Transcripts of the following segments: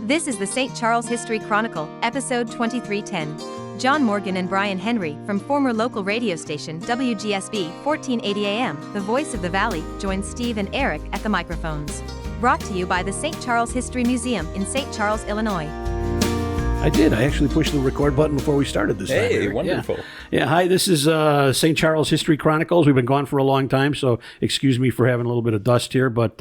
This is the St. Charles History Chronicle, episode 2310. Jon Morgan and Brian Henry, from former local radio station WGSB 1480 AM, the voice of the Valley, join Steve and Eric at the microphones. Brought to you by the St. Charles History Museum in St. Charles, Illinois. I did. I actually pushed the record button before we started this time. Hey, wonderful. Yeah, hi, this is St. Charles History Chronicles. We've been gone for a long time, so excuse me for having a little bit of dust here, but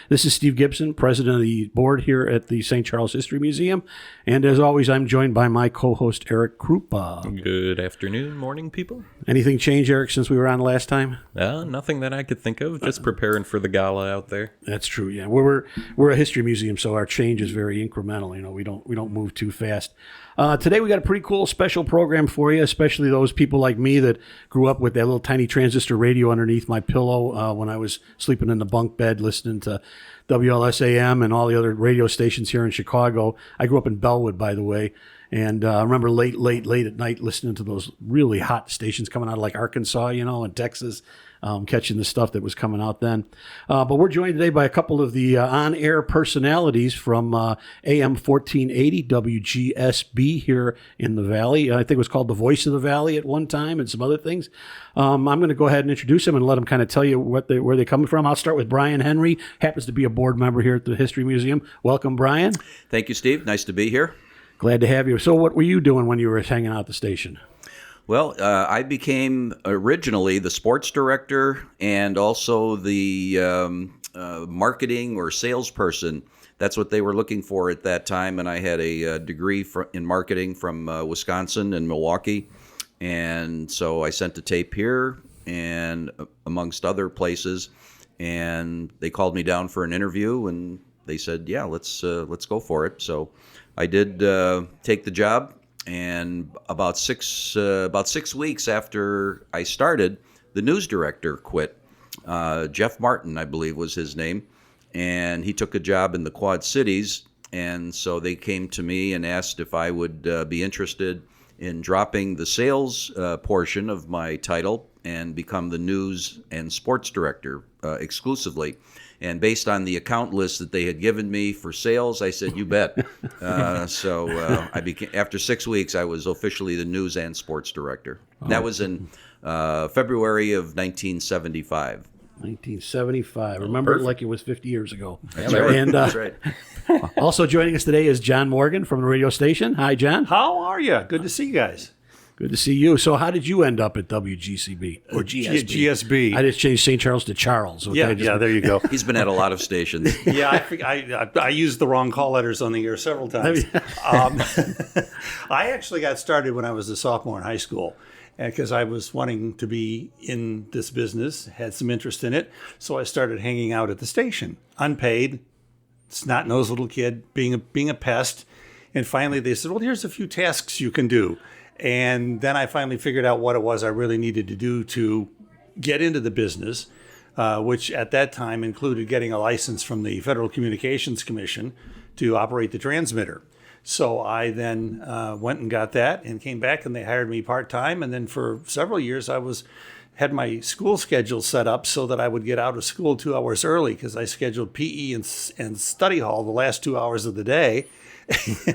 this is Steve Gibson, president of the board here at the St. Charles History Museum, and as always, I'm joined by my co-host, Eric Krupa. Good afternoon, morning, people. Anything changed, Eric, since we were on last time? Nothing that I could think of, just preparing for the gala out there. That's true, yeah. We're a history museum, so our change is very incremental. You know, we don't move too fast. Today we got a pretty cool special program for you, especially those people like me that grew up with that little tiny transistor radio underneath my pillow when I was sleeping in the bunk bed listening to WLSAM and all the other radio stations here in Chicago. I grew up in Bellwood, by the way, and I remember late at night listening to those really hot stations coming out of like Arkansas, and Texas. Catching the stuff that was coming out then. But we're joined today by a couple of the on-air personalities from AM 1480 WGSB here in the Valley. I think it was called the Voice of the Valley at one time and some other things. I'm going to go ahead and introduce them and let them kind of tell you where they're coming from. I'll start with Brian Henry, happens to be a board member here at the History Museum. Welcome, Brian. Thank you, Steve. Nice to be here. Glad to have you. So what were you doing when you were hanging out at the station? Well, I became originally the sports director and also the marketing or salesperson. That's what they were looking for at that time. And I had a degree in marketing from Wisconsin and Milwaukee. And so I sent a tape here and amongst other places. And they called me down for an interview and they said, yeah, let's go for it. So I did take the job. And about six weeks after I started, the news director quit. Jeff Martin, I believe, was his name, and he took a job in the Quad Cities. And so they came to me and asked if I would be interested in dropping the sales portion of my title and become the news and sports director exclusively. And based on the account list that they had given me for sales, I said, you bet. So I became, after 6 weeks, I was officially the news and sports director. Oh. That was in February of 1975. 1975. Remember it like it was 50 years ago. That's right. And, That's right. Also joining us today is Jon Morgan from the radio station. Hi, Jon. How are you? Good to see you guys. Good to see you. So how did you end up at WGCB or GSB? GSB. I just changed St. Charles to Charles. Okay? Yeah, there you go. He's been at a lot of stations. Yeah, I used the wrong call letters on the air several times. I actually got started when I was a sophomore in high school because I was wanting to be in this business, had some interest in it. So I started hanging out at the station, unpaid, snot-nosed little kid, being a pest. And finally they said, well, here's a few tasks you can do. And then I finally figured out what it was I really needed to do to get into the business, which at that time included getting a license from the Federal Communications Commission to operate the transmitter. So I then went and got that and came back and they hired me part-time. And then for several years I had my school schedule set up so that I would get out of school 2 hours early because I scheduled PE and study hall the last 2 hours of the day.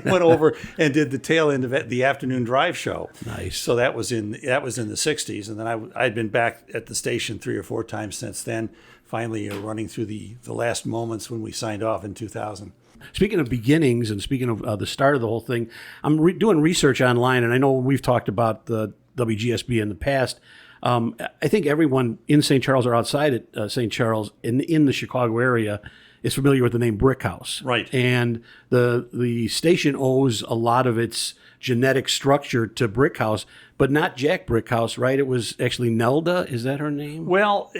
Went over and did the tail end of the afternoon drive show. Nice. So that was in the 60s, and then I'd been back at the station 3 or 4 times since then. Finally, running through the last moments when we signed off in 2000. Speaking of beginnings and speaking of the start of the whole thing, I'm doing research online, and I know we've talked about the WGSB in the past. I think everyone in St. Charles or outside St. Charles in the Chicago area is familiar with the name Brick House. Right. And the station owes a lot of its genetic structure to Brick House, but not Jack Brick House, right? It was actually Nelda. Is that her name? Well,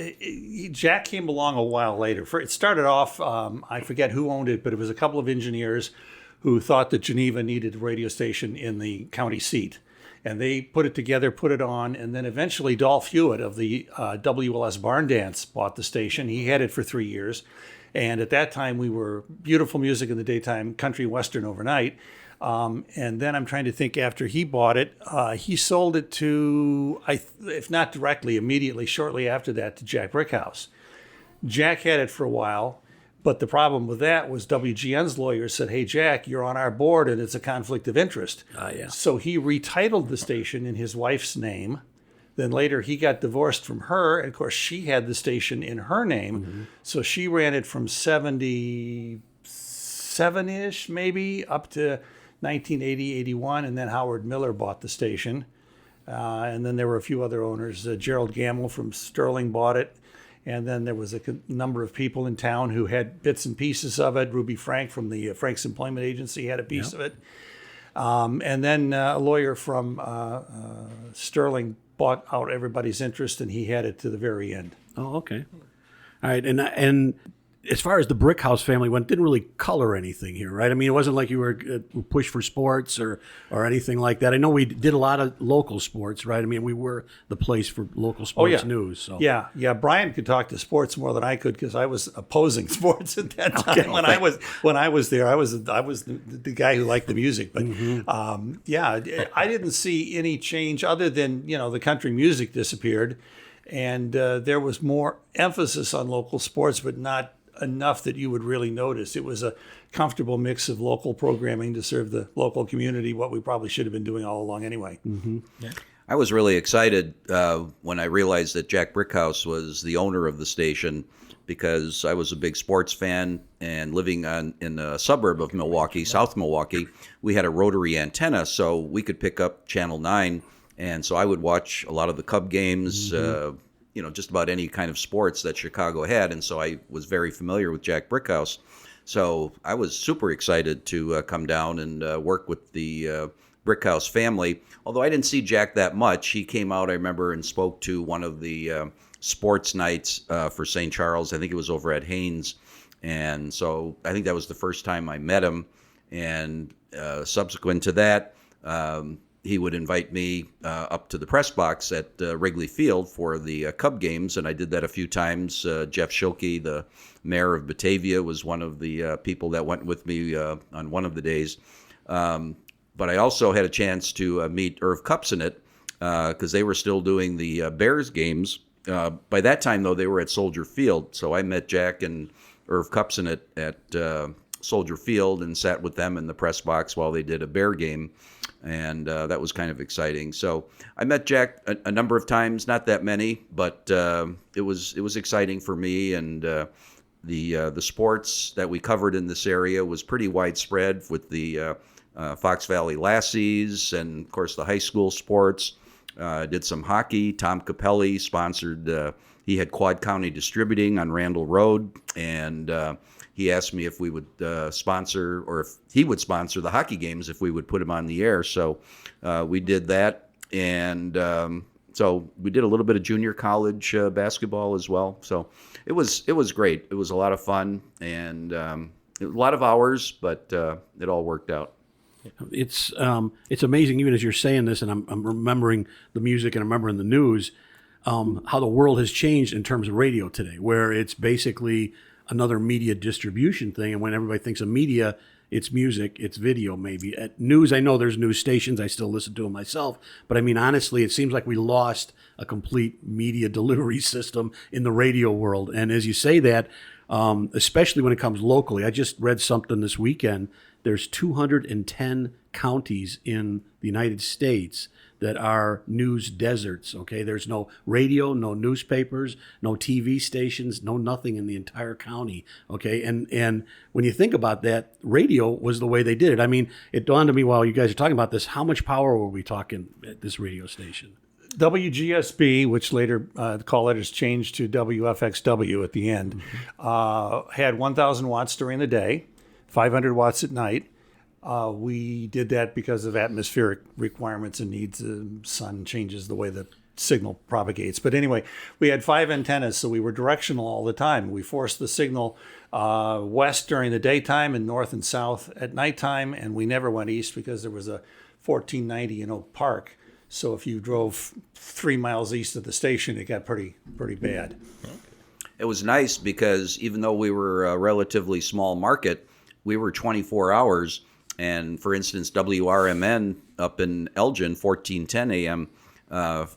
Jack came along a while later. It started off, I forget who owned it, but it was a couple of engineers who thought that Geneva needed a radio station in the county seat. And they put it together, put it on, and then eventually Dolph Hewitt of the WLS Barn Dance bought the station. He had it for 3 years. And at that time, we were beautiful music in the daytime, country western overnight. And then I'm trying to think after he bought it, he sold it to, if not directly, immediately, shortly after that, to Jack Brickhouse. Jack had it for a while, But the problem with that was WGN's lawyer said, "Hey, Jack, you're on our board and it's a conflict of interest." Yeah. So he retitled the station in his wife's name. Then later he got divorced from her. And of course, she had the station in her name. So she ran it from 77-ish, maybe, up to 1980, 81. And then Howard Miller bought the station. And then there were a few other owners. Gerald Gamble from Sterling bought it. And then there was a number of people in town who had bits and pieces of it. Ruby Frank from the Frank's Employment Agency had a piece of it. And then a lawyer from Sterling bought out everybody's interest, and he had it to the very end. Oh, okay. All right. And as far as the Brickhouse family went, didn't really color anything here, right? I mean, it wasn't like you were pushed for sports or anything like that. I know we did a lot of local sports, right? I mean, we were the place for local sports news. So. Yeah. Brian could talk to sports more than I could because I was opposing sports at that time. Okay. When I was there, I was the guy who liked the music. But I didn't see any change other than the country music disappeared, and there was more emphasis on local sports, but not enough that you would really notice. It was a comfortable mix of local programming to serve the local community, what we probably should have been doing all along anyway. Yeah. I was really excited when I realized that Jack Brickhouse was the owner of the station, because I was a big sports fan, and living in a suburb of Milwaukee, South Milwaukee, we had a rotary antenna, so we could pick up Channel 9, and so I would watch a lot of the Cub games, just about any kind of sports that Chicago had. And so I was very familiar with Jack Brickhouse. So I was super excited to come down and work with the Brickhouse family. Although I didn't see Jack that much. He came out, I remember, and spoke to one of the sports nights for St. Charles. I think it was over at Haynes. And so I think that was the first time I met him. And subsequent to that, he would invite me up to the press box at Wrigley Field for the Cub games, and I did that a few times. Jeff Schilke, the mayor of Batavia, was one of the people that went with me on one of the days. But I also had a chance to meet Irv Kupcinet because they were still doing the Bears games. By that time, though, they were at Soldier Field, so I met Jack and Irv Kupcinet at Soldier Field and sat with them in the press box while they did a Bear game. And that was kind of exciting. So I met Jack a number of times, not that many, but it was exciting for me. And the sports that we covered in this area was pretty widespread, with the Fox Valley Lassies and, of course, the high school sports. Did some hockey. Tom Capelli sponsored. He had Quad County Distributing on Randall Road, and he asked me if we would sponsor, or if he would sponsor the hockey games if we would put him on the air. So we did that. And so we did a little bit of junior college basketball as well. So it was great. It was a lot of fun, and a lot of hours, but it all worked out. It's amazing, even as you're saying this, and I'm remembering the music and I'm remembering the news, how the world has changed in terms of radio today, where it's basically another media distribution thing. And when everybody thinks of media, it's music, it's video, maybe. At news, I know there's news stations. I still listen to them myself. But I mean, honestly, it seems like we lost a complete media delivery system in the radio world. And as you say that, especially when it comes locally, I just read something this weekend. There's 210 counties in the United States that are news deserts, okay? There's no radio, no newspapers, no TV stations, no nothing in the entire county, okay? And when you think about that, radio was the way they did it. I mean, it dawned on me while you guys are talking about this, how much power were we talking at this radio station? WGSB, which later the call letters changed to WFXW at the end, had 1,000 watts during the day, 500 watts at night. We did that because of atmospheric requirements and needs. The sun changes the way the signal propagates. But anyway, we had 5 antennas, so we were directional all the time. We forced the signal west during the daytime and north and south at nighttime, and we never went east because there was a 1490 in Oak Park. So if you drove 3 miles east of the station, it got pretty bad. It was nice because even though we were a relatively small market, we were 24 hours. And for instance, WRMN up in Elgin, 1410 AM,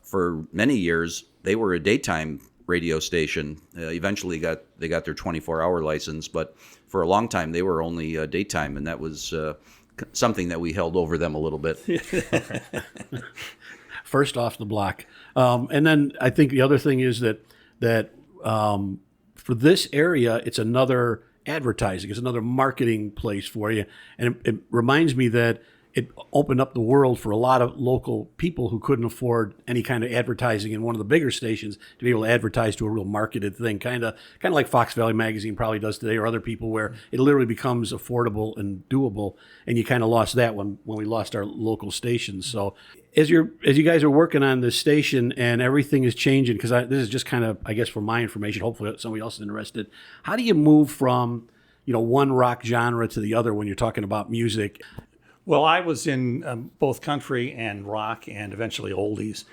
for many years, they were a daytime radio station. Eventually they got their 24-hour license, but for a long time they were only daytime, and that was something that we held over them a little bit. First off the block. And then I think the other thing is that for this area, it's another advertising. It's another marketing place for you. And it reminds me that it opened up the world for a lot of local people who couldn't afford any kind of advertising in one of the bigger stations to be able to advertise to a real marketed thing, kind of like Fox Valley Magazine probably does today, or other people, where it literally becomes affordable and doable. And you kind of lost that when we lost our local stations. So as you guys are working on this station and everything is changing, because this is just kind of, I guess, for my information, hopefully somebody else is interested, how do you move from one rock genre to the other when you're talking about music? Well, I was in both country and rock and eventually oldies.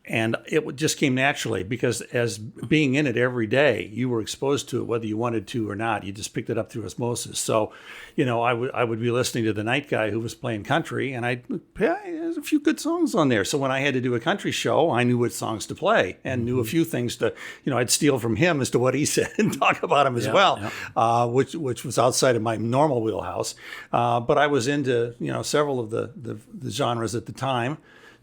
And it just came naturally because as being in it every day, you were exposed to it whether you wanted to or not. You just picked it up through osmosis. So, I would be listening to the night guy who was playing country, and there's a few good songs on there. So when I had to do a country show, I knew what songs to play and knew a few things to, I'd steal from him as to what he said and talk about him as well, which was outside of my normal wheelhouse. But I was into, several of the genres at the time.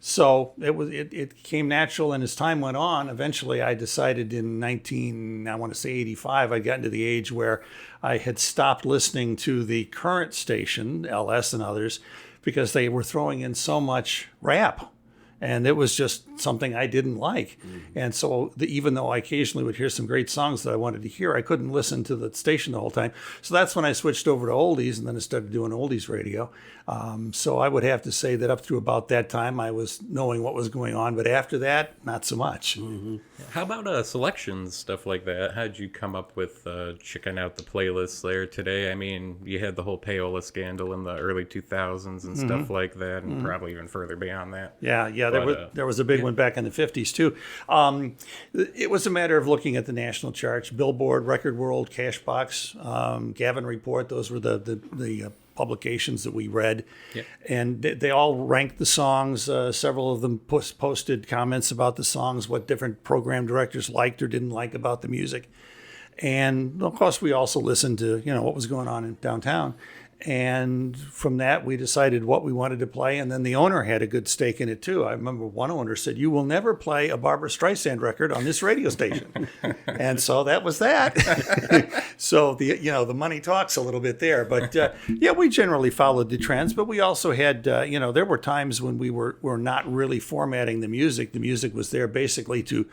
So it came natural, and as time went on, eventually I decided in 85, I'd gotten to the age where I had stopped listening to the current station, LS and others, because they were throwing in so much rap. And it was just something I didn't like. And so even though I occasionally would hear some great songs that I wanted to hear, I couldn't listen to the station the whole time. So that's when I switched over to oldies, and then I started doing oldies radio. So I would have to say that up through about that time, I was knowing what was going on. But after that, not so much. Mm-hmm. How about selections, stuff like that? How'd you come up with checking out the playlists there today? I mean, you had the whole payola scandal in the early 2000s and stuff like that, and probably even further beyond that. Yeah. There was a big one back in the 50s, too. It was a matter of looking at the national charts, Billboard, Record World, Cashbox, Gavin Report. Those were the publications that we read. Yep. And they all ranked the songs. Several of them posted comments about the songs, what different program directors liked or didn't like about the music. And, of course, we also listened to, what was going on in downtown. And from that, we decided what we wanted to play. And then the owner had a good stake in it, too. I remember one owner said, "You will never play a Barbra Streisand record on this radio station." And so that was that. So, the money talks a little bit there. But, we generally followed the trends. But we also had, there were times when we were not really formatting the music. The music was there basically to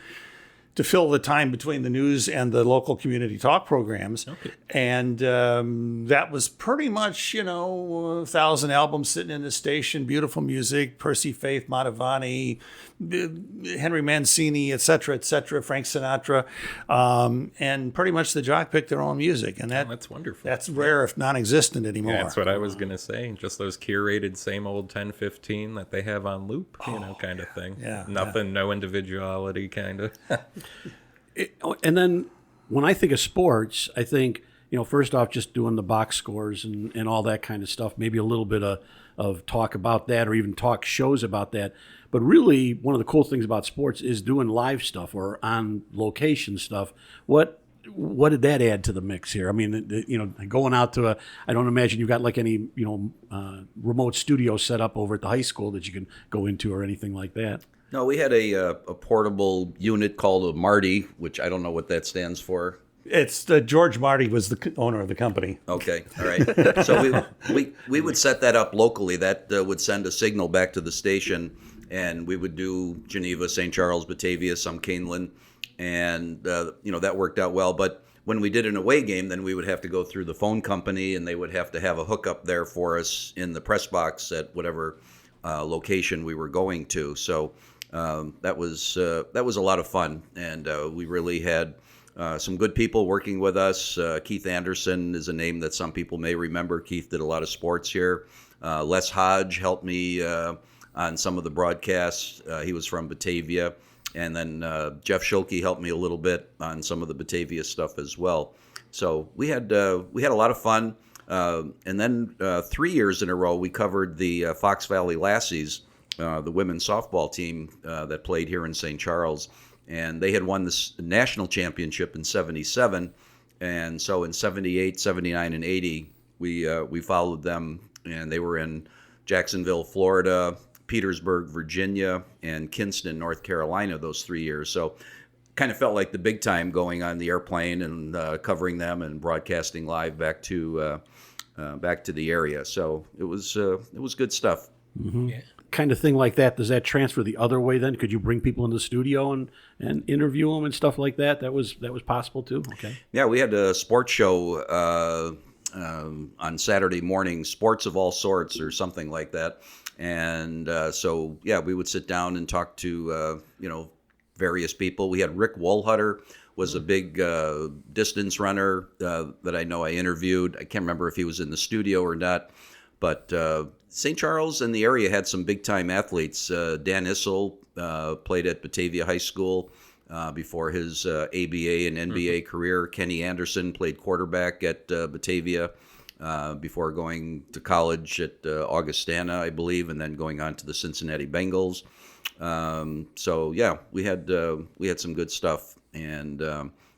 fill the time between the news and the local community talk programs. Okay. And that was pretty much, 1,000 albums sitting in the station, beautiful music, Percy Faith, Madhavani, Henry Mancini, et cetera, Frank Sinatra. And pretty much the jock picked their own music. And that's wonderful. That's rare if non-existent anymore. Yeah, that's what I was going to say. Just those curated same old 10, 15 that they have on loop, kind of thing. Yeah. Nothing, no individuality, kind of. And then when I think of sports, I think, first off, just doing the box scores and all that kind of stuff, maybe a little bit of talk about that or even talk shows about that. But really, one of the cool things about sports is doing live stuff or on location stuff. What did that add to the mix here? I mean, going out to I don't imagine you've got like any, remote studio set up over at the high school that you can go into or anything like that. No, we had a portable unit called a Marty, which I don't know what that stands for. It's George Marty was the owner of the company. Okay, all right. So we would set that up locally. That would send a signal back to the station, and we would do Geneva, St. Charles, Batavia, some Canelan, and that worked out well. But when we did an away game, then we would have to go through the phone company, and they would have to have a hookup there for us in the press box at whatever location we were going to. So. That was a lot of fun, and we really had some good people working with us. Keith Anderson is a name that some people may remember. Keith did a lot of sports here. Les Hodge helped me on some of the broadcasts. He was from Batavia, and then Jeff Schilke helped me a little bit on some of the Batavia stuff as well. So we had a lot of fun, and then 3 years in a row we covered the Fox Valley Lassies. The women's softball team that played here in St. Charles. and they had won this national championship in '77, and so in '78, '79, and '80, we followed them, and they were in Jacksonville, Florida, Petersburg, Virginia, and Kinston, North Carolina, those 3 years. So kind of felt like the big time going on the airplane and covering them and broadcasting live back to the area. So it was good stuff. Mm-hmm. Yeah. Kind of thing like that. Does that transfer the other way then? Could you bring people in the studio and interview them and stuff like that? That was possible too. Okay. Yeah, we had a sports show on Saturday morning, sports of all sorts or something like that. And so yeah, we would sit down and talk to various people. We had Rick Wohlhutter was a big distance runner that I know I interviewed. I can't remember if he was in the studio or not, but St. Charles and the area had some big-time athletes. Dan Issel played at Batavia High School before his ABA and NBA career. Kenny Anderson played quarterback at Batavia before going to college at Augustana, I believe, and then going on to the Cincinnati Bengals. So yeah, we had some good stuff, and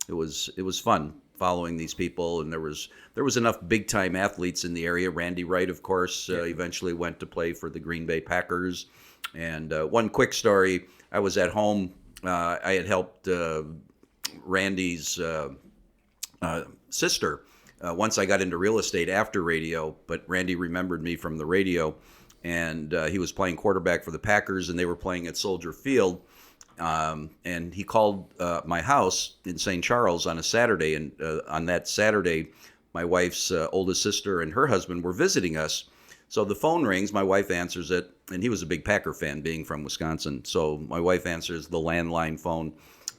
it was fun following these people, and there was enough big time athletes in the area. Randy Wright, of course, eventually went to play for the Green Bay Packers. And one quick story: I was at home. I had helped Randy's sister once I got into real estate after radio, but Randy remembered me from the radio, and he was playing quarterback for the Packers, and they were playing at Soldier Field. And he called my house in St. Charles on a Saturday, and on that Saturday, my wife's oldest sister and her husband were visiting us. So the phone rings, my wife answers it, and he was a big Packer fan, being from Wisconsin. So my wife answers the landline phone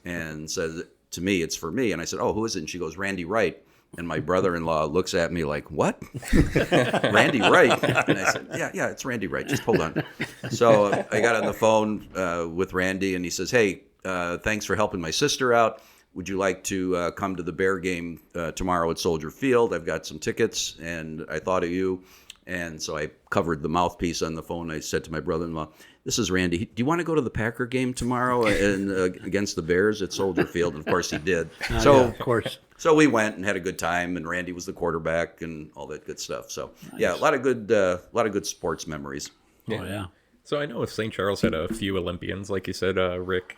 and says to me, "It's for me." And I said, "Oh, who is it?" And she goes, "Randy Wright." And my brother-in-law looks at me like, "What? Randy Wright?" And I said, yeah, it's Randy Wright. Just hold on. So I got on the phone with Randy, and he says, "Hey, thanks for helping my sister out. Would you like to come to the Bear game tomorrow at Soldier Field? I've got some tickets, and I thought of you." And so I covered the mouthpiece on the phone. I said to my brother-in-law, "This is Randy. Do you want to go to the Packer game tomorrow and against the Bears at Soldier Field?" And of course he did. So yeah, of course. So we went and had a good time, and Randy was the quarterback and all that good stuff. So yeah, a lot of good sports memories. Yeah. Oh yeah. So I know St. Charles had a few Olympians, like you said, Rick.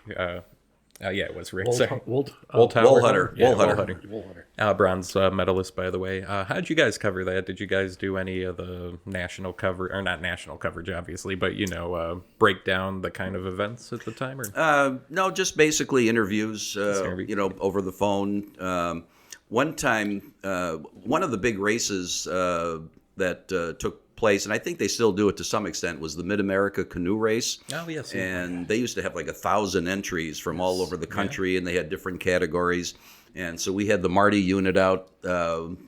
It was Rick. Wohlhutter. Bronze medalist, by the way. How did you guys cover that? Did you guys do any of the national cover, or not national coverage, obviously, but break down the kind of events at the time? Or no, just basically interviews. Over the phone. One time, one of the big races that took place, and I think they still do it to some extent, was the Mid-America Canoe Race. Oh, yes. And they used to have like 1,000 entries from all over the country, and they had different categories. And so we had the Marty unit out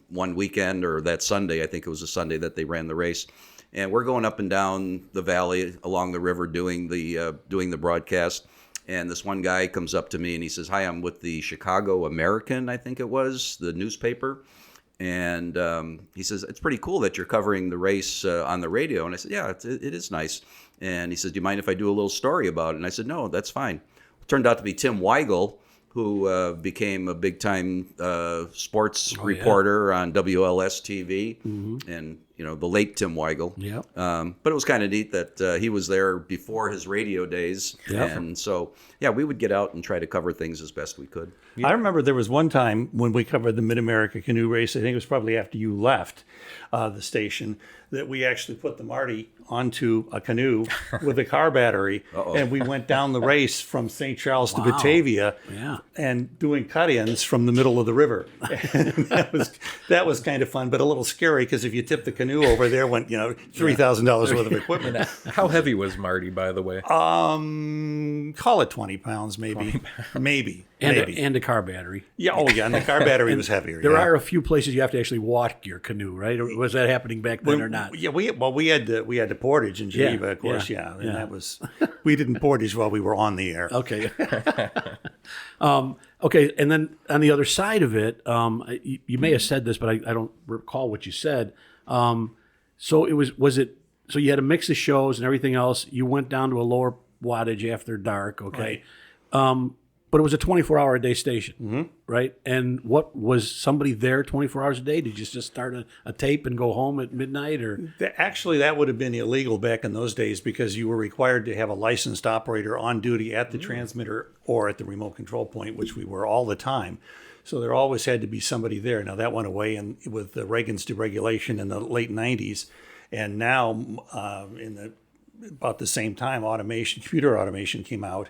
one weekend, or that Sunday, I think it was a Sunday that they ran the race. And we're going up and down the valley along the river doing the broadcast. And this one guy comes up to me and he says, "Hi, I'm with the Chicago American," I think it was, the newspaper. And he says, "It's pretty cool that you're covering the race on the radio." And I said, "Yeah, it is nice." And he says, "Do you mind if I do a little story about it?" And I said, "No, that's fine." It turned out to be Tim Weigel, who became a big-time sports reporter on WLS TV, and the late Tim Weigel. Yeah. But it was kind of neat that he was there before his radio days, and so yeah, we would get out and try to cover things as best we could. I remember there was one time when we covered the Mid-America Canoe Race. I think it was probably after you left the station, that we actually put the Marty onto a canoe with a car battery, and we went down the race from St. Charles to Batavia, and doing cut-ins from the middle of the river. And that was kind of fun, but a little scary, because if you tip the canoe over, there went $3,000 worth of equipment. How heavy was Marty, by the way? Call it 20 pounds, maybe. Maybe. And a car battery. Yeah. Oh, yeah. And the car battery was heavier. There are a few places you have to actually walk your canoe, right? Or was that happening back then or not? Yeah. We had the portage in Geneva, of course. Yeah. And that was, we didn't portage while we were on the air. Okay. Okay. And then on the other side of it, you may have said this, but I don't recall what you said. So you had a mix of shows and everything else. You went down to a lower wattage after dark. Okay. Right. But it was a 24-hour-a-day station, right? And what was somebody there 24 hours a day? Did you just start a tape and go home at midnight, or? Actually, that would have been illegal back in those days because you were required to have a licensed operator on duty at the transmitter or at the remote control point, which we were all the time. So there always had to be somebody there. Now, that went away with Reagan's deregulation in the late 90s. And now, about the same time, computer automation came out.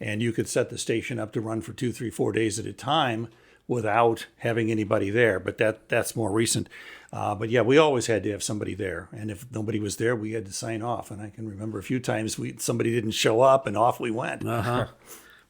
And you could set the station up to run for 2, 3, 4 days at a time without having anybody there. But that's more recent. But yeah, we always had to have somebody there. And if nobody was there, we had to sign off. And I can remember a few times somebody didn't show up and off we went. Uh-huh.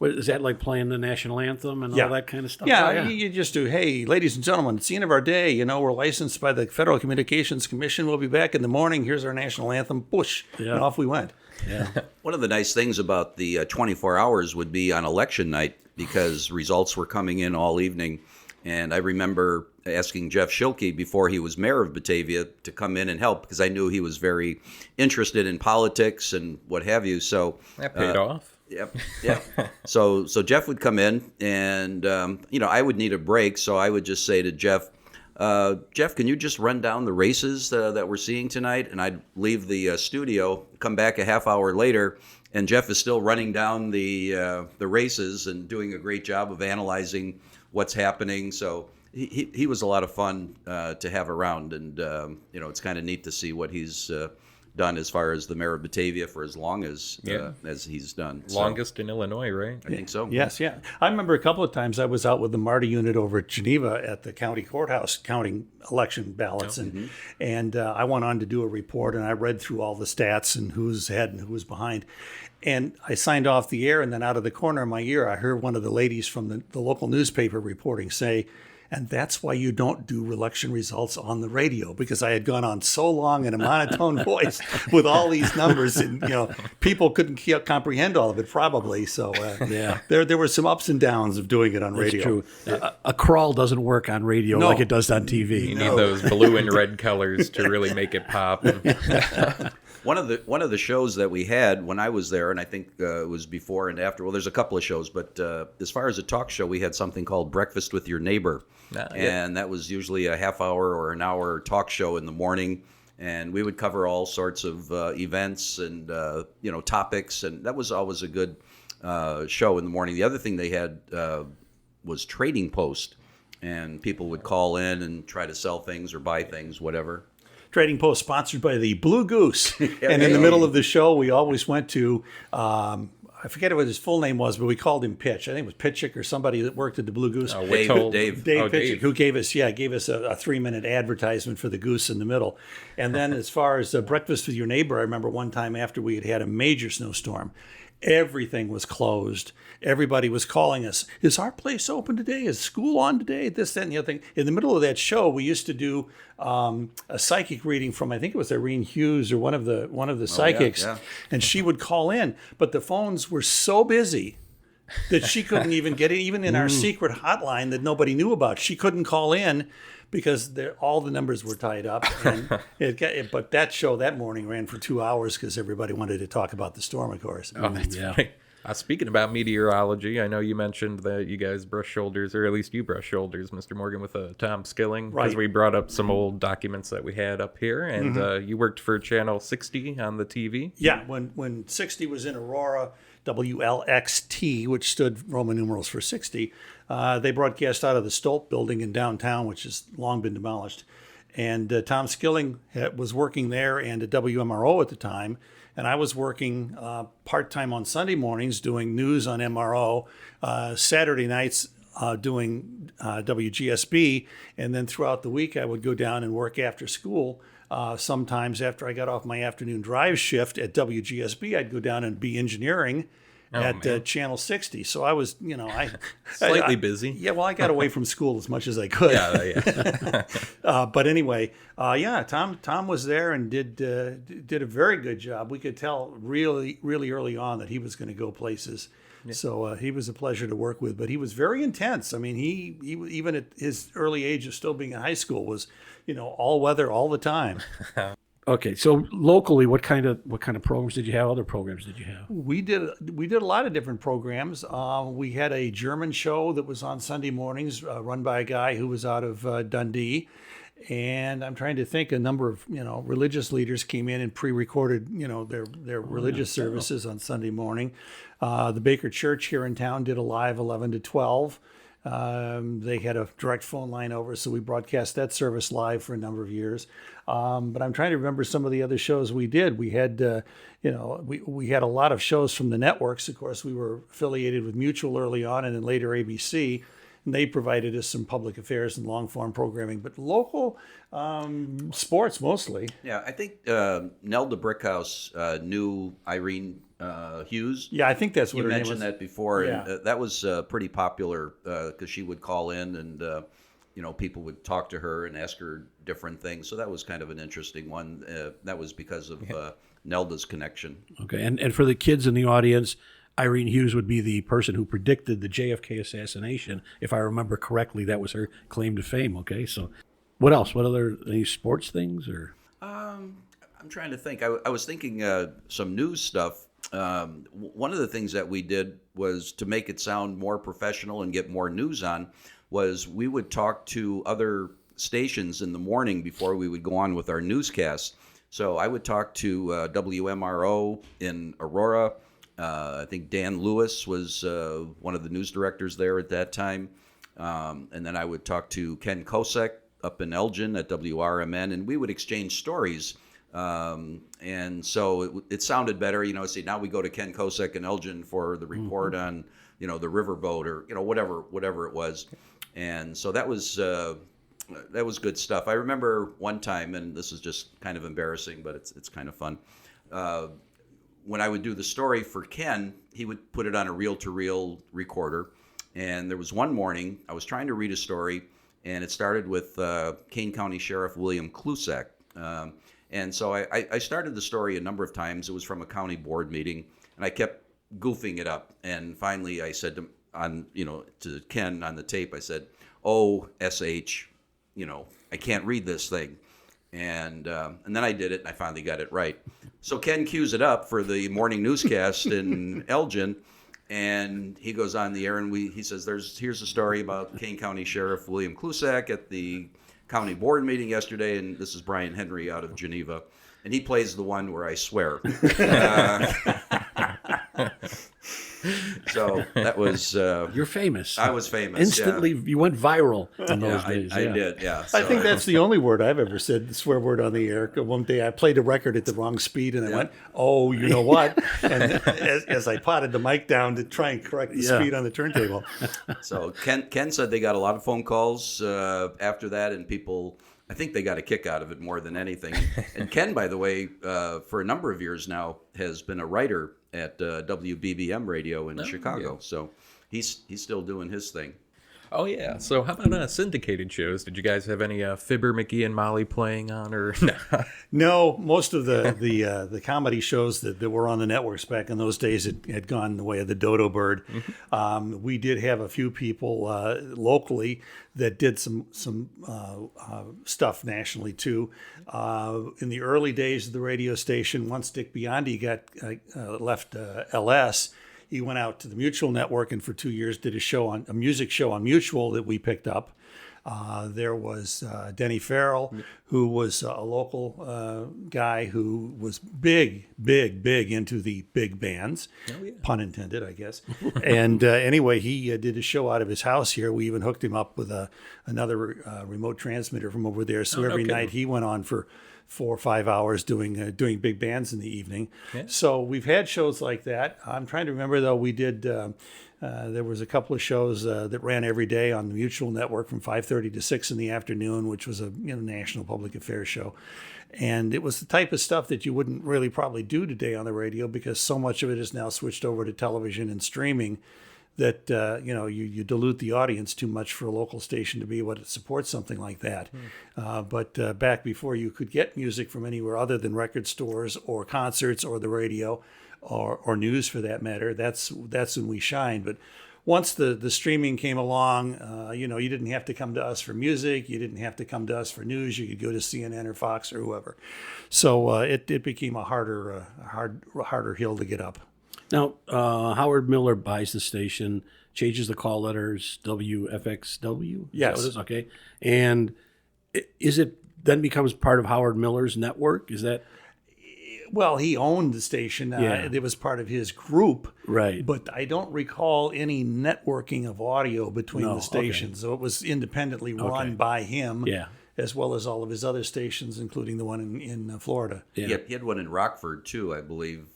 Is that like playing the national anthem and all that kind of stuff? Yeah, you just do, hey, ladies and gentlemen, it's the end of our day. You know, we're licensed by the Federal Communications Commission. We'll be back in the morning. Here's our national anthem. Push. Yeah. And off we went. Yeah. One of the nice things about the 24 hours would be on election night because results were coming in all evening. And I remember asking Jeff Schilke before he was mayor of Batavia to come in and help because I knew he was very interested in politics and what have you. So that paid off. Yep. So Jeff would come in and, I would need a break. So I would just say to Jeff, Jeff, can you just run down the races that we're seeing tonight? And I'd leave the studio, come back a half hour later, and Jeff is still running down the races and doing a great job of analyzing what's happening. So he was a lot of fun to have around. And, it's kind of neat to see what he's done as far as the mayor of Batavia for as long as he's done. Longest in Illinois, right? I think so. Yes, yeah. I remember a couple of times I was out with the MARTA unit over at Geneva at the county courthouse counting election ballots. And I went on to do a report, and I read through all the stats and who's ahead and who was behind. And I signed off the air, and then out of the corner of my ear, I heard one of the ladies from the local newspaper reporting say, and that's why you don't do election results on the radio, because I had gone on so long in a monotone voice with all these numbers, and people couldn't comprehend all of it probably. So there were some ups and downs of doing it on radio. True. A crawl doesn't work on radio like it does on TV. You need those blue and red colors to really make it pop. One of the shows that we had when I was there, and I think it was before and after. Well, there's a couple of shows, but as far as a talk show, we had something called Breakfast with Your Neighbor, and that was usually a half hour or an hour talk show in the morning, and we would cover all sorts of events and topics, and that was always a good show in the morning. The other thing they had was Trading Post, and people would call in and try to sell things or buy things, whatever. Trading Post, sponsored by the Blue Goose. And in the middle of the show, we always went to, I forget what his full name was, but we called him Pitch. I think it was Pitchick or somebody that worked at the Blue Goose. Dave Pitchick, who gave us a 3-minute advertisement for the Goose in the middle. And then as far as Breakfast with Your Neighbor, I remember one time after we had had a major snowstorm, everything was closed. Everybody was calling us, is our place open today? Is school on today? This, that, and the other thing. In the middle of that show, we used to do a psychic reading from, I think it was Irene Hughes or one of the psychics. Yeah. And she would call in, but the phones were so busy that she couldn't even get it, even in our secret hotline that nobody knew about. She couldn't call in because all the numbers were tied up. And but that show that morning ran for 2 hours because everybody wanted to talk about the storm, of course. Oh, that's right. Speaking about meteorology, I know you mentioned that you guys brush shoulders, or at least you brush shoulders, Mr. Morgan, with Tom Skilling, because we brought up some old documents that we had up here, and you worked for Channel 60 on the TV. Yeah, when 60 was in Aurora, WLXT, which stood Roman numerals for 60, they broadcast out of the Stolt building in downtown, which has long been demolished. And Tom Skilling was working there and at WMRO at the time. And I was working part-time on Sunday mornings doing news on MRO, Saturday nights doing WGSB, and then throughout the week I would go down and work after school. Sometimes after I got off my afternoon drive shift at WGSB, I'd go down and be engineering at Channel 60. So I was, slightly busy. Yeah, well, I got away from school as much as I could. But anyway, Tom was there and did a very good job. We could tell really, really early on that he was going to go places. Yeah. So he was a pleasure to work with, but he was very intense. I mean, he even at his early age of still being in high school was, all weather all the time. Okay, so locally, what kind of programs did you have? Other programs did you have? We did a lot of different programs. We had a German show that was on Sunday mornings, run by a guy who was out of Dundee. And I'm trying to think, a number of religious leaders came in and pre-recorded their religious services on Sunday morning. The Baker Church here in town did a live 11 to 12. They had a direct phone line over, so we broadcast that service live for a number of years. But I'm trying to remember some of the other shows we did. We had we had a lot of shows from the networks. Of course, we were affiliated with Mutual early on, and then later ABC. And they provided us some public affairs and long-form programming, but local sports mostly. Yeah, I think Nelda Brickhouse knew Irene Hughes. Yeah, I think that's what you her name mentioned was. that before. Yeah. And, that was pretty popular because she would call in and people would talk to her and ask her different things. So that was kind of an interesting one. That was because of Nelda's connection. Okay, and for the kids in the audience, Irene Hughes would be the person who predicted the JFK assassination. If I remember correctly, that was her claim to fame. Okay, so what else? What other, any sports things or? I'm trying to think. I was thinking some news stuff. One of the things that we did was to make it sound more professional and get more news on was we would talk to other stations in the morning before we would go on with our newscasts. So I would talk to WMRO in Aurora. I think Dan Lewis was one of the news directors there at that time. And then I would talk to Ken Kosek up in Elgin at WRMN, and we would exchange stories. And so it sounded better, see, now we go to Ken Kosek in Elgin for the report on, the riverboat or, whatever it was. And so that was good stuff. I remember one time, and this is just kind of embarrassing, but it's kind of fun. When I would do the story for Ken, he would put it on a reel-to-reel recorder. And there was one morning, I was trying to read a story, and it started with Kane County Sheriff William Klusak. And so I started the story a number of times. It was from a county board meeting, and I kept goofing it up. And finally, I said to Ken on the tape, I said, "O-S-H, I can't read this thing." And then I did it, and I finally got it right. So Ken cues it up for the morning newscast in Elgin, and he goes on the air, and he says, "Here's a story about Kane County Sheriff William Klusak at the county board meeting yesterday, and this is Brian Henry out of Geneva." And he plays the one where I swear. So that was... You're famous. I was famous. Instantly, yeah. You went viral in those days. I did, yeah. I think that's the only word I've ever said, the swear word on the air. One day I played a record at the wrong speed, and I went, "Oh, you know what?" And as I potted the mic down to try and correct the speed on the turntable. So Ken said they got a lot of phone calls after that, and people... I think they got a kick out of it more than anything. And Ken, by the way, for a number of years now, has been a writer at WBBM radio in Chicago. Yeah. So he's still doing his thing. Oh, yeah. So how about syndicated shows? Did you guys have any Fibber, McGee, and Molly playing on? Or No, most of the comedy shows that were on the networks back in those days had gone the way of the dodo bird. Mm-hmm. We did have a few people locally that did some stuff nationally, too. In the early days of the radio station, once Dick Biondi left LS, he went out to the Mutual Network and for 2 years did a music show on Mutual that we picked up. There was Denny Farrell, who was a local guy who was big into the big bands, pun intended, I guess. And anyway, he did a show out of his house here. We even hooked him up with another remote transmitter from over there. So every night he went on for 4 or 5 hours doing big bands in the evening. Yeah. So we've had shows like that. I'm trying to remember, though, we did... there was a couple of shows that ran every day on the Mutual Network from 5:30 to 6 in the afternoon, which was a national public affairs show. And it was the type of stuff that you wouldn't really probably do today on the radio because so much of it is now switched over to television and streaming that you dilute the audience too much for a local station to be able to support something like that. But back before you could get music from anywhere other than record stores or concerts or the radio, or news for that matter, that's when we shined. But once the streaming came along, you didn't have to come to us for music. You didn't have to come to us for news. You could go to CNN or Fox or whoever. So it became a harder hill to get up. Now, Howard Miller buys the station, changes the call letters, WFXW? Yes. Is that what it is? Okay. And is it then becomes part of Howard Miller's network? Is that... Well, he owned the station. Yeah. It was part of his group. Right. But I don't recall any networking of audio between the stations. Okay. So it was independently run by him, as well as all of his other stations, including the one in Florida. Yeah. He had one in Rockford, too, I believe,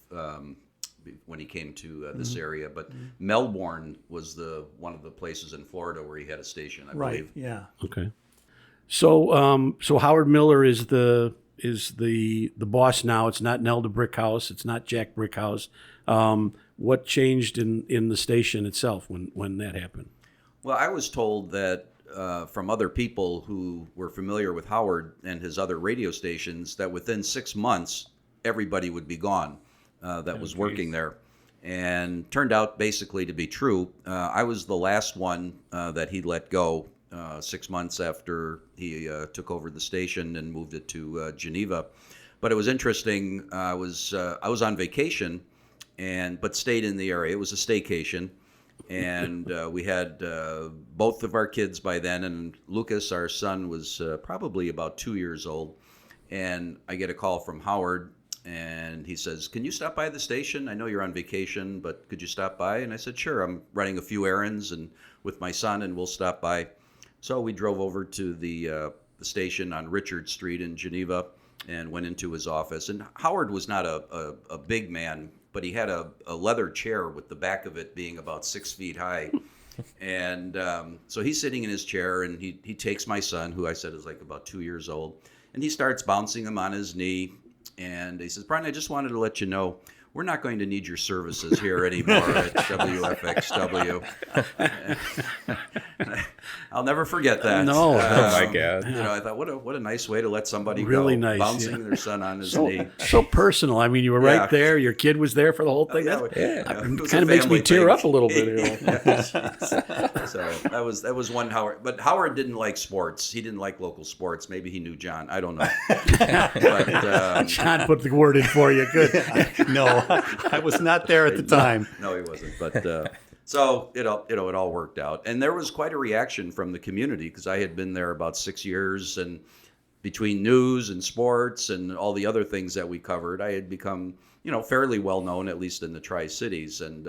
when he came to this area. But Melbourne was one of the places in Florida where he had a station, I believe. Yeah. Okay. So Howard Miller is the boss now. It's not Nelda Brickhouse. It's not Jack Brickhouse. What changed in the station itself when that happened? Well, I was told that from other people who were familiar with Howard and his other radio stations that within 6 months, everybody would be gone that was working there. And turned out basically to be true. I was the last one that he let go 6 months after he took over the station and moved it to Geneva. But it was interesting. I was on vacation, but stayed in the area. It was a staycation, and we had both of our kids by then. And Lucas, our son, was probably about 2 years old. And I get a call from Howard, and he says, "Can you stop by the station? I know you're on vacation, but could you stop by?" And I said, "Sure. I'm running a few errands and with my son, and we'll stop by." So we drove over to the station on Richard Street in Geneva and went into his office. And Howard was not a big man, but he had a leather chair with the back of it being about 6 feet high. And so he's sitting in his chair, and he takes my son, who I said is like about 2 years old, and he starts bouncing him on his knee. And he says, "Brian, I just wanted to let you know, we're not going to need your services here anymore at WFXW." I'll never forget that. No. Oh my God. I thought, what a nice way to let somebody really go, nice, bouncing their son on his knee. So personal. I mean, you were right there. Your kid was there for the whole thing. It kind of makes me tear up a little bit. So that was one Howard. But Howard didn't like sports. He didn't like local sports. Maybe he knew John. I don't know. But, John put the word in for you. Good. No. I was not there at the time. No, he wasn't. But so it all worked out, and there was quite a reaction from the community because I had been there about 6 years, and between news and sports and all the other things that we covered, I had become fairly well known, at least in the Tri-Cities. And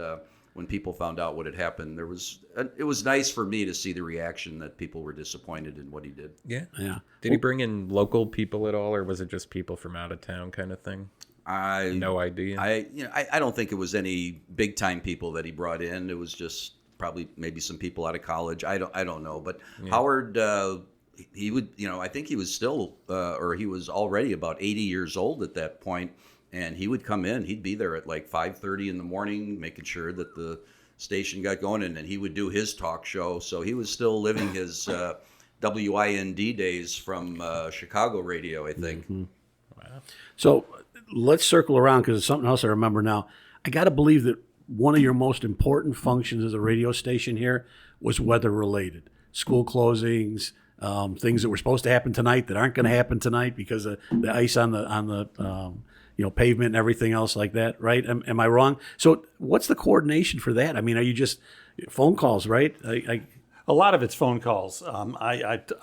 when people found out what had happened, it was nice for me to see the reaction that people were disappointed in what he did. Yeah. Yeah. Did he bring in local people at all, or was it just people from out of town kind of thing? No idea. I don't think it was any big time people that he brought in. It was just probably maybe some people out of college. I don't know. But Howard, he would, I think he was still, or he was already about 80 years old at that point, and he would come in. He'd be there at like 5:30 in the morning, making sure that the station got going, and then he would do his talk show. So he was still living his WIND days from Chicago radio, I think. Mm-hmm. Wow. So let's circle around because it's something else I remember now. I got to believe that one of your most important functions as a radio station here was weather related. School closings, things that were supposed to happen tonight that aren't going to happen tonight because of the ice on the pavement and everything else like that, right? Am I wrong? So what's the coordination for that? I mean, are you just phone calls, right? A lot of it's phone calls.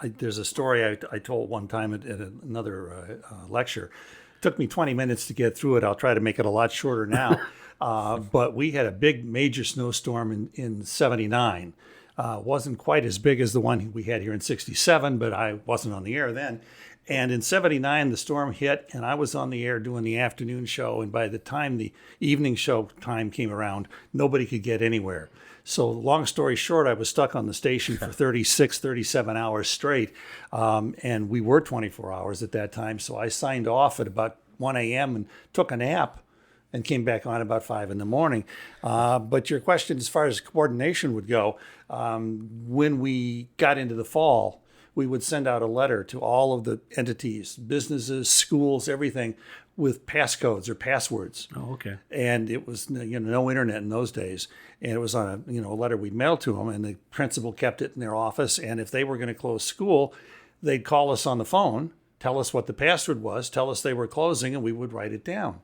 There's a story I told one time at another lecture. It took me 20 minutes to get through it. I'll try to make it a lot shorter now. But we had a big major snowstorm in 79. Wasn't quite as big as the one we had here in 67, but I wasn't on the air then. And in 79, the storm hit, and I was on the air doing the afternoon show. And by the time the evening show time came around, nobody could get anywhere. So long story short, I was stuck on the station for 36, 37 hours straight. And we were 24 hours at that time. So I signed off at about 1 a.m. and took a nap and came back on about 5 in the morning. But your question as far as coordination would go, when we got into the fall, we would send out a letter to all of the entities, businesses, schools, everything, with passcodes or passwords. Oh, okay. And it was no internet in those days, and it was on a letter we'd mail to them, and the principal kept it in their office. And if they were going to close school, they'd call us on the phone, tell us what the password was, tell us they were closing, and we would write it down.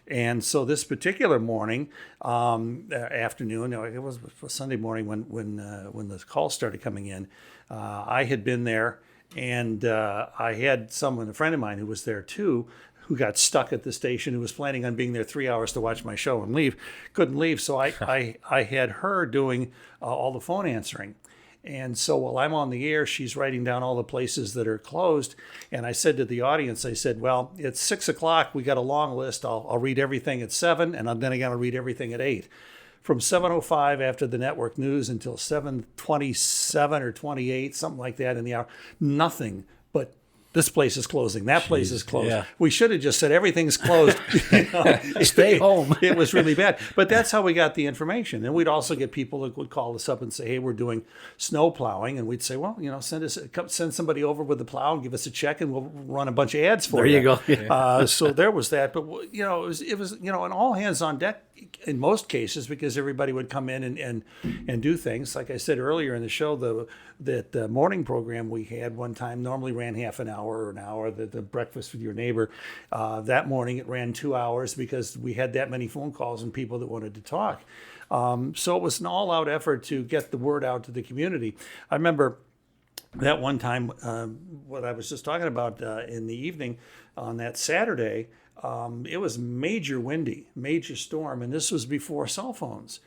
And so this particular morning, afternoon, it was Sunday morning when the calls started coming in. I had been there, and I had a friend of mine who was there too, who got stuck at the station, who was planning on being there 3 hours to watch my show and couldn't leave. So I had her doing all the phone answering. And so while I'm on the air, she's writing down all the places that are closed. And I said to the audience, I said, well, it's 6 o'clock. We got a long list. I'll read everything at 7, and then again, I'll read everything at 8. From 7:05 after the network news until 7:27 or 28, something like that in the hour, nothing but this place is closing. That place is closed. Yeah. We should have just said everything's closed. Stay home. It was really bad. But that's how we got the information. And we'd also get people that would call us up and say, hey, we're doing snow plowing. And we'd say, well, send somebody over with the plow and give us a check, and we'll run a bunch of ads for you. There you go. So there was that. But, it was an all hands on deck in most cases, because everybody would come in and do things. Like I said earlier in the show, that morning program we had one time normally ran half an hour or an hour, the breakfast with your neighbor. That morning it ran 2 hours because we had that many phone calls and people that wanted to talk. So it was an all-out effort to get the word out to the community. I remember that one time, what I was just talking about in the evening on that Saturday, it was major windy, major storm, and this was before cell phones.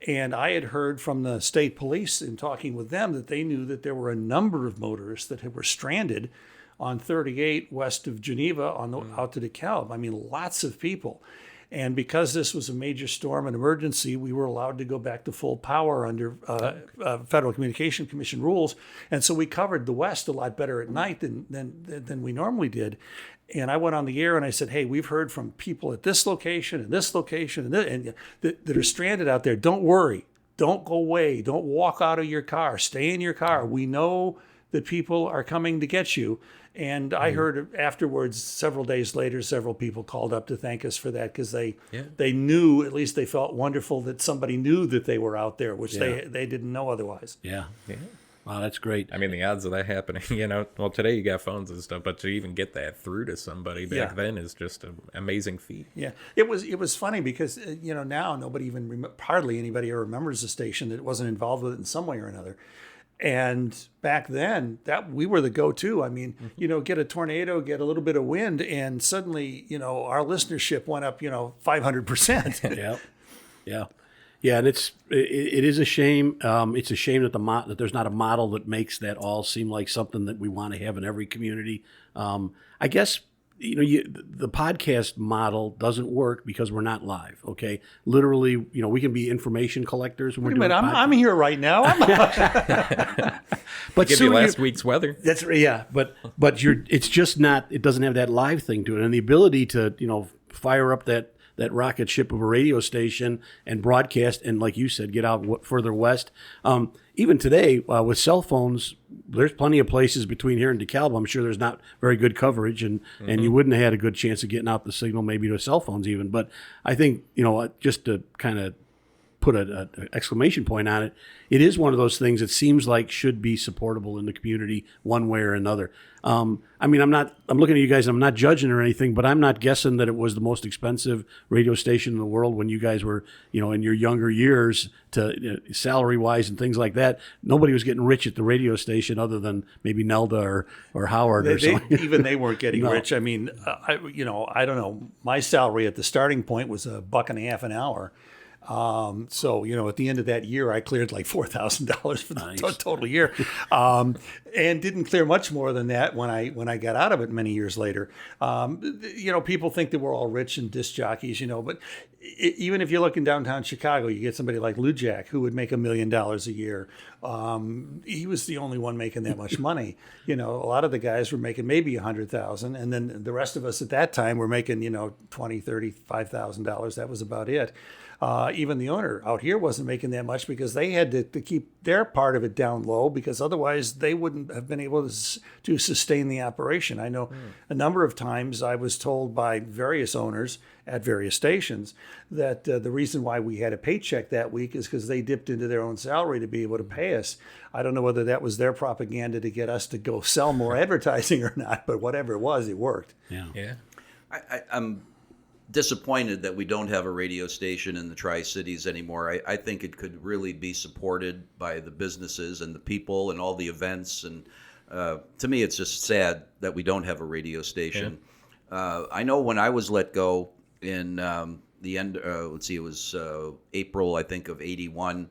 And I had heard from the state police in talking with them that they knew that there were a number of motorists that were stranded on 38 west of Geneva out to DeKalb. I mean, lots of people. And because this was a major storm and emergency, we were allowed to go back to full power under Federal Communication Commission rules. And so we covered the West a lot better at night than we normally did. And I went on the air and I said, hey, we've heard from people at this location and this location and that are stranded out there. Don't worry. Don't go away. Don't walk out of your car. Stay in your car. We know that people are coming to get you. And I heard afterwards, several days later, several people called up to thank us for that, because they knew, at least they felt wonderful that somebody knew that they were out there, which they didn't know otherwise. Yeah. Wow, that's great. I mean, the odds of that happening, well, today you got phones and stuff, but to even get that through to somebody back then is just an amazing feat. Yeah, it was funny because, now nobody even, hardly anybody ever remembers a station that wasn't involved with it in some way or another. And back then, that we were the go-to. I mean, get a tornado, get a little bit of wind, and suddenly, our listenership went up, 500%. Yeah, and it is a shame. It's a shame that there's not a model that makes that all seem like something that we want to have in every community. I guess the podcast model doesn't work because we're not live. Okay, literally, we can be information collectors. When Wait a minute, I'm here right now. But give you last week's weather. That's but it's just not. It doesn't have that live thing to it, and the ability to fire up that rocket ship of a radio station and broadcast, and like you said, get out further west. Even today, with cell phones, there's plenty of places between here and DeKalb. I'm sure there's not very good coverage, and you wouldn't have had a good chance of getting out the signal maybe to cell phones even. But I think, just to kind of put an exclamation point on it, it is one of those things that seems like should be supportable in the community one way or another. I'm looking at you guys, I'm not judging or anything, but I'm not guessing that it was the most expensive radio station in the world when you guys were, in your younger years, to salary-wise and things like that. Nobody was getting rich at the radio station other than maybe Nelda or Howard or something. Even they weren't getting No. rich. I mean, I don't know. My salary at the starting point was $1.50 an hour. So, at the end of that year, I cleared like $4,000 for the total year, and didn't clear much more than that when I got out of it many years later. People think that we're all rich and disc jockeys, but even if you look in downtown Chicago, you get somebody like Lou Jack who would make $1 million a year, he was the only one making that much money. A lot of the guys were making maybe $100,000, and then the rest of us at that time were making, $20,000, $35,000. That was about it. Even the owner out here wasn't making that much because they had to keep their part of it down low, because otherwise they wouldn't have been able to sustain the operation. I know a number of times I was told by various owners at various stations that the reason why we had a paycheck that week is because they dipped into their own salary to be able to pay us. I don't know whether that was their propaganda to get us to go sell more advertising or not, but whatever it was, it worked. Yeah. I'm disappointed that we don't have a radio station in the Tri-Cities anymore. I think it could really be supported by the businesses and the people and all the events. And to me, it's just sad that we don't have a radio station. Yeah. I know when I was let go in the end, it was April, I think, of '81.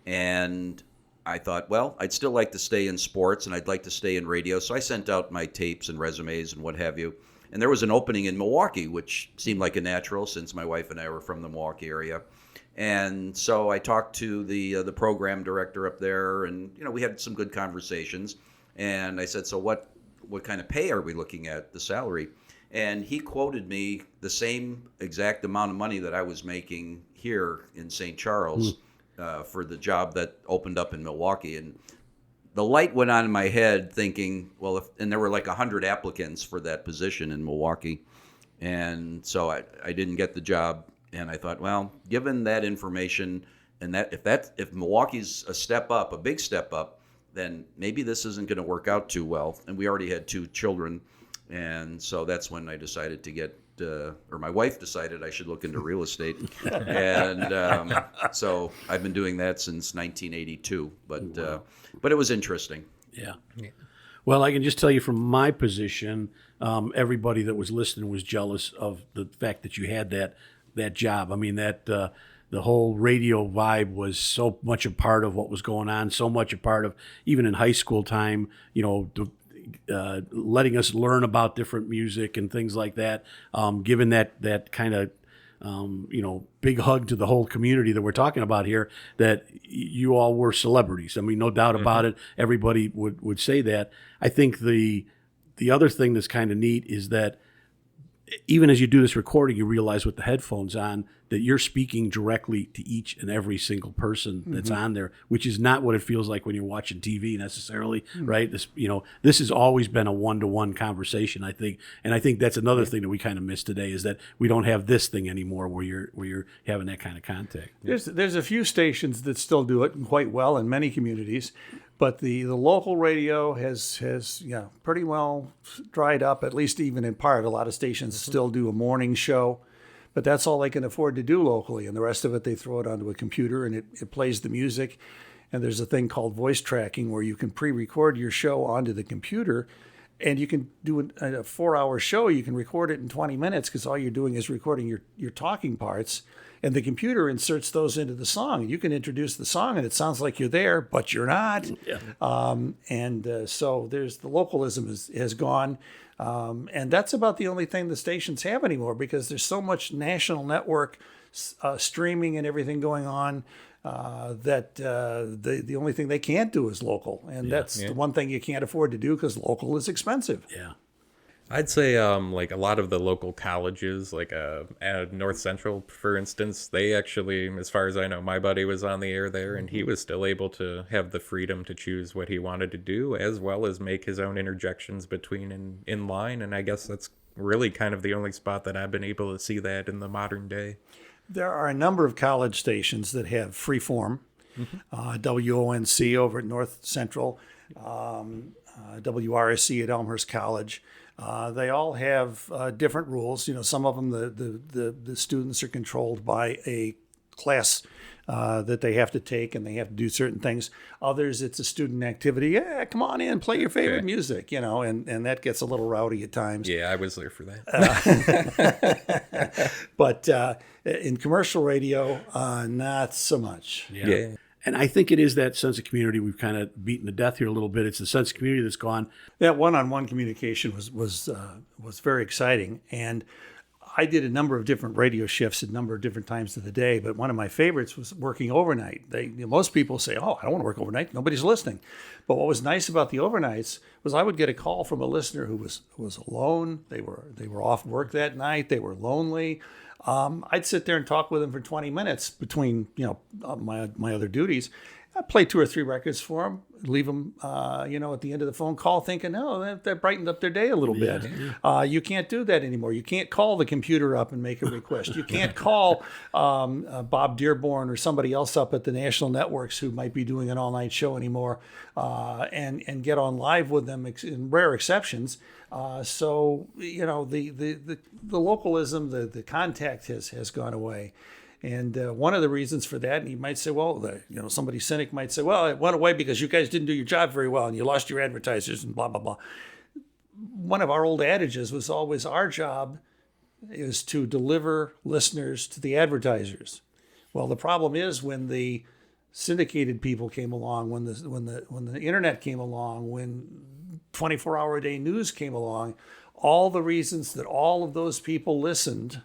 And I thought, well, I'd still like to stay in sports and I'd like to stay in radio. So I sent out my tapes and resumes and what have you. And there was an opening in Milwaukee, which seemed like a natural since my wife and I were from the Milwaukee area. And so I talked to the program director up there, and we had some good conversations. And I said, so what kind of pay are we looking at, the salary? And he quoted me the same exact amount of money that I was making here in St. Charles for the job that opened up in Milwaukee. And the light went on in my head thinking, well, and there were like 100 applicants for that position in Milwaukee. And so I didn't get the job. And I thought, well, given that information and if Milwaukee's a big step up, then maybe this isn't going to work out too well. And we already had 2 children. And so that's when I decided to get, or my wife decided I should look into real estate. And so I've been doing that since 1982. But it was interesting. Yeah. Well, I can just tell you from my position, everybody that was listening was jealous of the fact that you had that job. I mean, that the whole radio vibe was so much a part of what was going on, so much a part of, even in high school time, letting us learn about different music and things like that, giving that kind of big hug to the whole community that we're talking about here, that you all were celebrities. I mean, no doubt about it. Everybody would say that. I think the other thing that's kind of neat is that even as you do this recording, you realize with the headphones on that you're speaking directly to each and every single person that's on there, which is not what it feels like when you're watching TV necessarily, right? This has always been a one-to-one conversation, I think, and I think that's another thing that we kind of miss today, is that we don't have this thing anymore where you're having that kind of contact. There's a few stations that still do it quite well in many communities, but the local radio has pretty well dried up, at least even in part. A lot of stations still do a morning show, but that's all they can afford to do locally, and the rest of it they throw it onto a computer and it plays the music. And there's a thing called voice tracking where you can pre-record your show onto the computer, and you can do a 4-hour show. You can record it in 20 minutes because all you're doing is recording your talking parts, and the computer inserts those into the song. You can introduce the song, and it sounds like you're there, but you're not. Yeah. So there's the localism has gone, and that's about the only thing the stations have anymore, because there's so much national network streaming and everything going on that the only thing they can't do is local, and that's the one thing you can't afford to do because local is expensive. Yeah. I'd say like a lot of the local colleges, like at North Central, for instance, they actually, as far as I know, my buddy was on the air there, and he was still able to have the freedom to choose what he wanted to do, as well as make his own interjections between and in line. And I guess that's really kind of the only spot that I've been able to see that in the modern day. There are a number of college stations that have free form. WONC over at North Central, WRSC at Elmhurst College. They all have different rules. Some of them, the students are controlled by a class that they have to take, and they have to do certain things. Others, it's a student activity. Yeah, come on in, play your favorite music, and that gets a little rowdy at times. Yeah, I was there for that. But in commercial radio, not so much. Yeah. And I think it is that sense of community we've kind of beaten to death here a little bit. It's the sense of community that's gone. That one-on-one communication was very exciting, and I did a number of different radio shifts at a number of different times of the day, but one of my favorites was working overnight. Most people say, "Oh, I don't want to work overnight. Nobody's listening." But what was nice about the overnights was I would get a call from a listener who was alone. They were off work that night. They were lonely. I'd sit there and talk with them for 20 minutes between my other duties. I'd play 2 or 3 records for them, leave them, at the end of the phone call thinking, oh, that brightened up their day a little bit. You can't do that anymore. You can't call the computer up and make a request. You can't call Bob Dearborn or somebody else up at the national networks who might be doing an all-night show anymore and get on live with them in rare exceptions. So the localism, the contact has gone away. And one of the reasons for that, and you might say, well, somebody cynic might say, well, it went away because you guys didn't do your job very well and you lost your advertisers and blah, blah, blah. One of our old adages was always our job is to deliver listeners to the advertisers. Well, the problem is when the syndicated people came along, when the internet came along, when 24-hour-a-day news came along, all the reasons that all of those people listened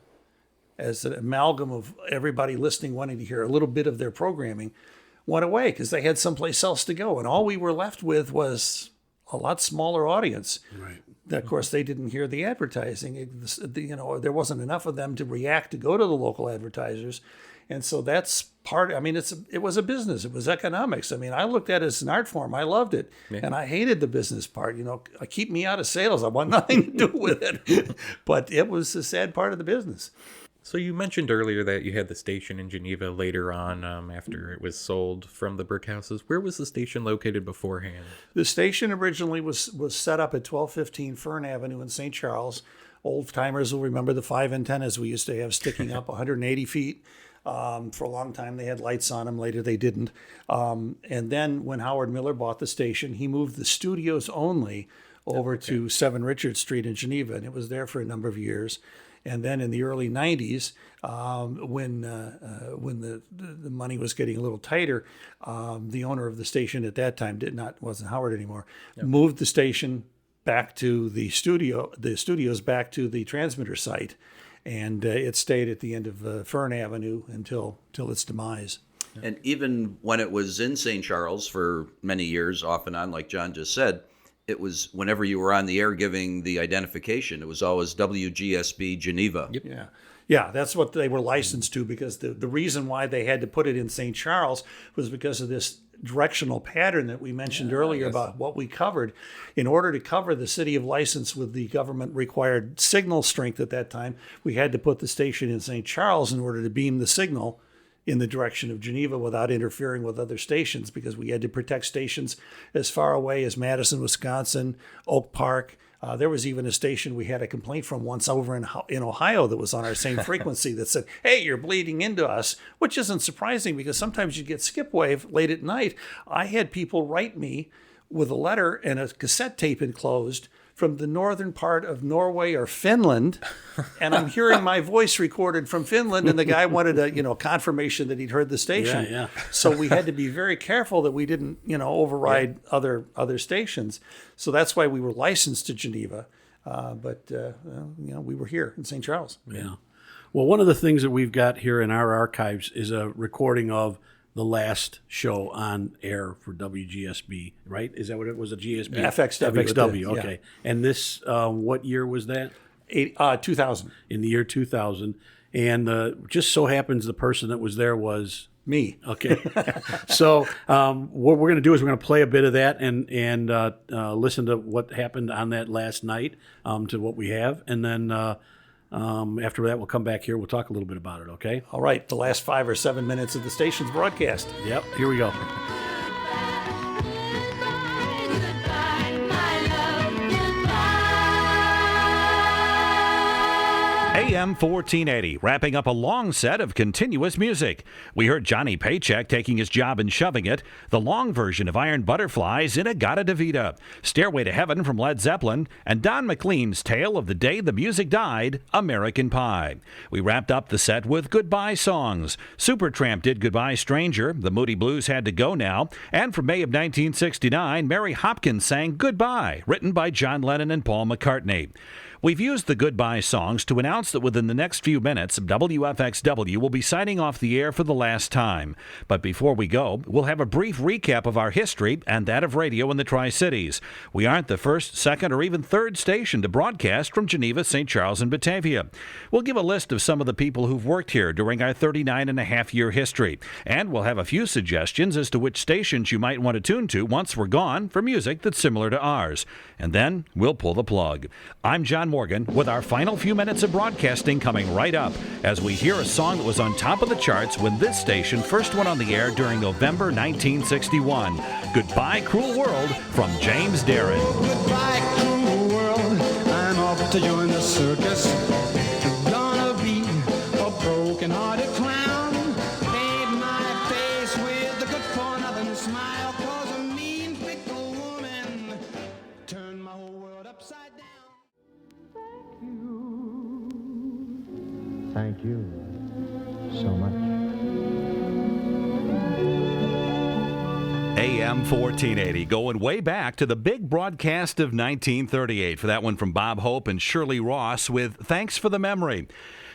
as an amalgam of everybody listening, wanting to hear a little bit of their programming, went away because they had someplace else to go. And all we were left with was a lot smaller audience. Right. Of course, they didn't hear the advertising. There wasn't enough of them to react to go to the local advertisers. And so that's part, it was a business. It was economics. I looked at it as an art form. I loved it. Yeah. And I hated the business part. Keep me out of sales. I want nothing to do with it. But it was a sad part of the business. So you mentioned earlier that you had the station in Geneva later on after it was sold from the brick houses. Where was the station located beforehand? The station originally was set up at 1215 Fern Avenue in St. Charles. Old timers will remember the 5 antennas we used to have sticking up 180 feet. For a long time, they had lights on them. Later, they didn't. And then when Howard Miller bought the station, he moved the studios only over to 7 Richard Street in Geneva, and it was there for a number of years. And then in the early 90s, when the money was getting a little tighter, the owner of the station at that time wasn't Howard anymore, moved the station back to the studios back to the transmitter site, and it stayed at the end of Fern Avenue until its demise. And even when it was in St. Charles for many years, off and on, like John just said, it was whenever you were on the air giving the identification, it was always WGSB Geneva. Yep. Yeah, that's what they were licensed to, because the reason why they had to put it in St. Charles was because of this directional pattern that we mentioned earlier about what we covered. In order to cover the city of license with the government required signal strength at that time, we had to put the station in St. Charles in order to beam the signal in the direction of Geneva without interfering with other stations, because we had to protect stations as far away as Madison, Wisconsin, Oak Park. There was even a station we had a complaint from once over in Ohio that was on our same frequency that said, hey, you're bleeding into us, which isn't surprising because sometimes you get skip wave late at night. I had people write me with a letter and a cassette tape enclosed from the northern part of Norway or Finland, and I'm hearing my voice recorded from Finland, and the guy wanted a confirmation that he'd heard the station. Yeah. So we had to be very careful that we didn't override other stations. So that's why we were licensed to Geneva, but we were here in St. Charles. Yeah. Well, one of the things that we've got here in our archives is a recording of the last show on air for WGSB, right? Is that what it was? A GSB? FXW, okay. Yeah. And this, what year was that? 2000. In the year 2000. And just so happens the person that was there was... me. Okay. So what we're going to do is we're going to play a bit of that and listen to what happened on that last night, to what we have. And then... after that, we'll come back here. We'll talk a little bit about it, okay? All right. The last 5 or 7 minutes of the station's broadcast. Yep. Here we go. AM 1480, wrapping up a long set of continuous music. We heard Johnny Paycheck taking his job and shoving it, the long version of Iron Butterflies in Agata-da-Vida, Stairway to Heaven from Led Zeppelin, and Don McLean's Tale of the Day the Music Died, American Pie. We wrapped up the set with goodbye songs. Supertramp did Goodbye Stranger, the Moody Blues Had to Go Now, and from May of 1969, Mary Hopkins sang Goodbye, written by John Lennon and Paul McCartney. We've used the goodbye songs to announce that within the next few minutes, WFXW will be signing off the air for the last time. But before we go, we'll have a brief recap of our history and that of radio in the Tri-Cities. We aren't the first, second, or even third station to broadcast from Geneva, St. Charles, and Batavia. We'll give a list of some of the people who've worked here during our 39-and-a-half-year history. And we'll have a few suggestions as to which stations you might want to tune to once we're gone for music that's similar to ours. And then we'll pull the plug. I'm Jon Morgan with our final few minutes of broadcasting coming right up as we hear a song that was on top of the charts when this station first went on the air during November 1961. Goodbye, Cruel World from James Darren. Goodbye, cruel world. I'm off to join the circus. Gonna be a broken-hearted clown. Paint my face with a good-for-nothing smile. 'Cause a mean, fickle woman turned my whole world upside down. Thank you so much. AM 1480, going way back to the big broadcast of 1938. For that one from Bob Hope and Shirley Ross with Thanks for the Memory.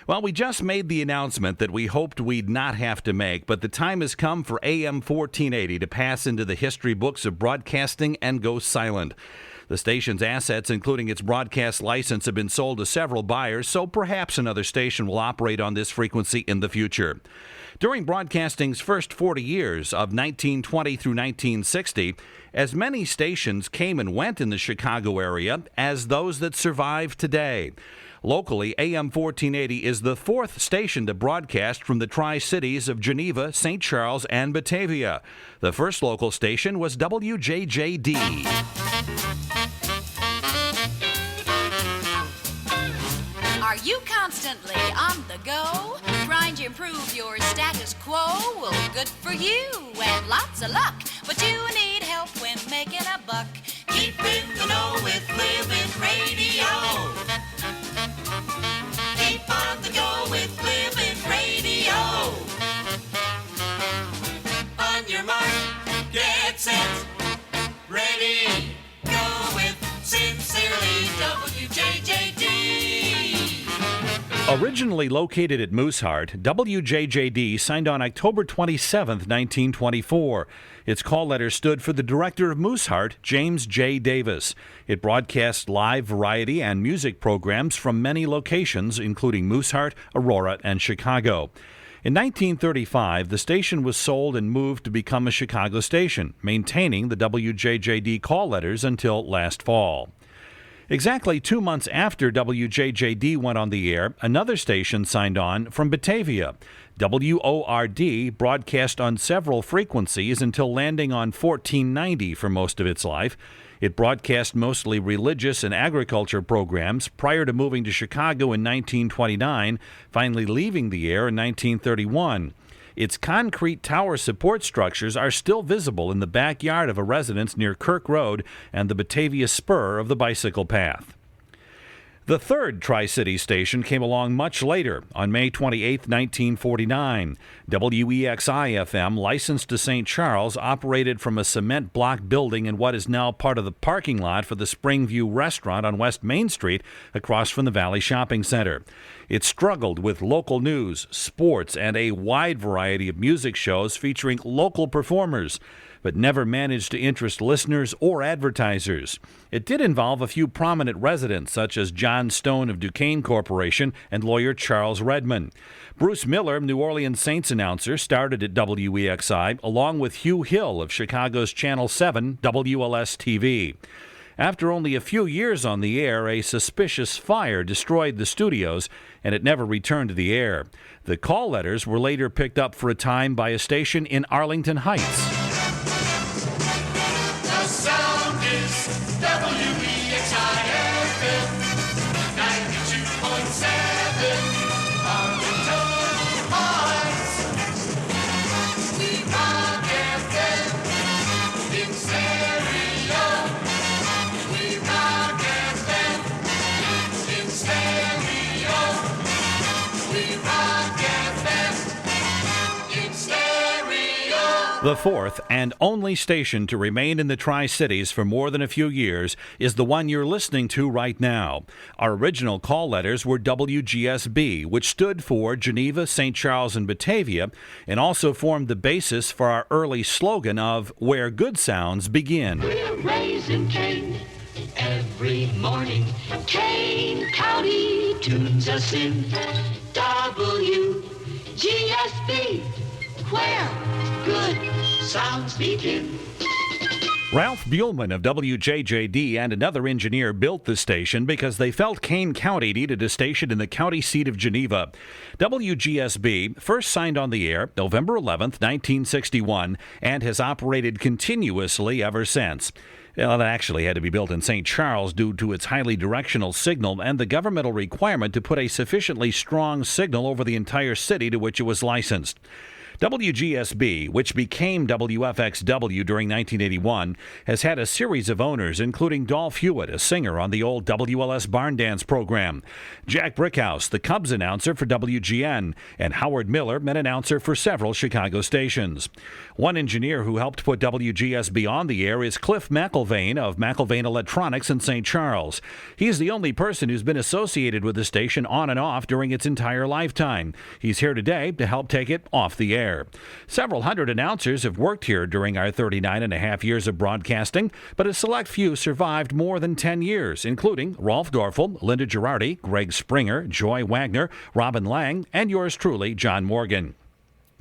Well, we just made the announcement that we hoped we'd not have to make, but the time has come for AM 1480 to pass into the history books of broadcasting and go silent. The station's assets, including its broadcast license, have been sold to several buyers, so perhaps another station will operate on this frequency in the future. During broadcasting's first 40 years, of 1920 through 1960, as many stations came and went in the Chicago area as those that survive today. Locally, AM 1480 is the fourth station to broadcast from the Tri-Cities of Geneva, St. Charles, and Batavia. The first local station was WJJD. Are you constantly on the go? Trying to improve your status quo? Well, good for you and lots of luck. But you need help when making a buck. Keep in the know with Living Radio. Keep on the go with Living Radio. On your mark, get set, ready, go with sincerely WJJD. Originally located at Mooseheart, WJJD signed on October 27, 1924. Its call letter stood for the director of Mooseheart, James J. Davis. It broadcast live variety and music programs from many locations, including Mooseheart, Aurora, and Chicago. In 1935, the station was sold and moved to become a Chicago station, maintaining the WJJD call letters until last fall. Exactly 2 months after WJJD went on the air, another station signed on from Batavia. WORD broadcast on several frequencies until landing on 1490 for most of its life. It broadcast mostly religious and agriculture programs prior to moving to Chicago in 1929, finally leaving the air in 1931. Its concrete tower support structures are still visible in the backyard of a residence near Kirk Road and the Batavia spur of the bicycle path. The third Tri-City station came along much later, on May 28, 1949. WEXI-FM, licensed to St. Charles, operated from a cement block building in what is now part of the parking lot for the Springview restaurant on West Main Street, across from the Valley Shopping Center. It struggled with local news, sports, and a wide variety of music shows featuring local performers, but never managed to interest listeners or advertisers. It did involve a few prominent residents, such as John Stone of Duquesne Corporation and lawyer Charles Redman. Bruce Miller, New Orleans Saints announcer, started at WEXI, along with Hugh Hill of Chicago's Channel 7 WLS-TV. After only a few years on the air, a suspicious fire destroyed the studios, and it never returned to the air. The call letters were later picked up for a time by a station in Arlington Heights. The sound is WEXI-FM 92.7 Arlington Heights. We rock FM in stereo. We rock FM in stereo. We rock FM in stereo. The fourth and only station to remain in the Tri-Cities for more than a few years is the one you're listening to right now. Our original call letters were WGSB, which stood for Geneva, St. Charles, and Batavia, and also formed the basis for our early slogan of Where Good Sounds Begin. We're raising Cane every morning. Cane County tunes us in. WGSB, where good sounds begin. Ralph Buellman of WJJD and another engineer built the station because they felt Kane County needed a station in the county seat of Geneva. WGSB first signed on the air November 11th, 1961, and has operated continuously ever since. Well, it actually had to be built in St. Charles due to its highly directional signal and the governmental requirement to put a sufficiently strong signal over the entire city to which it was licensed. WGSB, which became WFXW during 1981, has had a series of owners, including Dolph Hewitt, a singer on the old WLS Barn Dance program, Jack Brickhouse, the Cubs announcer for WGN, and Howard Miller, an announcer for several Chicago stations. One engineer who helped put WGSB on the air is Cliff McIlvaine of McIlvaine Electronics in St. Charles. He's the only person who's been associated with the station on and off during its entire lifetime. He's here today to help take it off the air. Several hundred announcers have worked here during our 39 and a half years of broadcasting, but a select few survived more than 10 years, including Rolf Dorfel, Linda Girardi, Greg Springer, Joy Wagner, Robin Lang, and yours truly, Jon Morgan.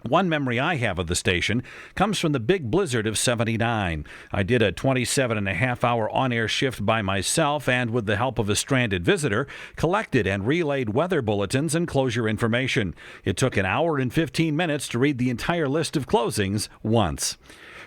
One memory I have of the station comes from the big blizzard of '79. I did a 27-and-a-half-hour on-air shift by myself and, with the help of a stranded visitor, collected and relayed weather bulletins and closure information. It took an hour and 15 minutes to read the entire list of closings once.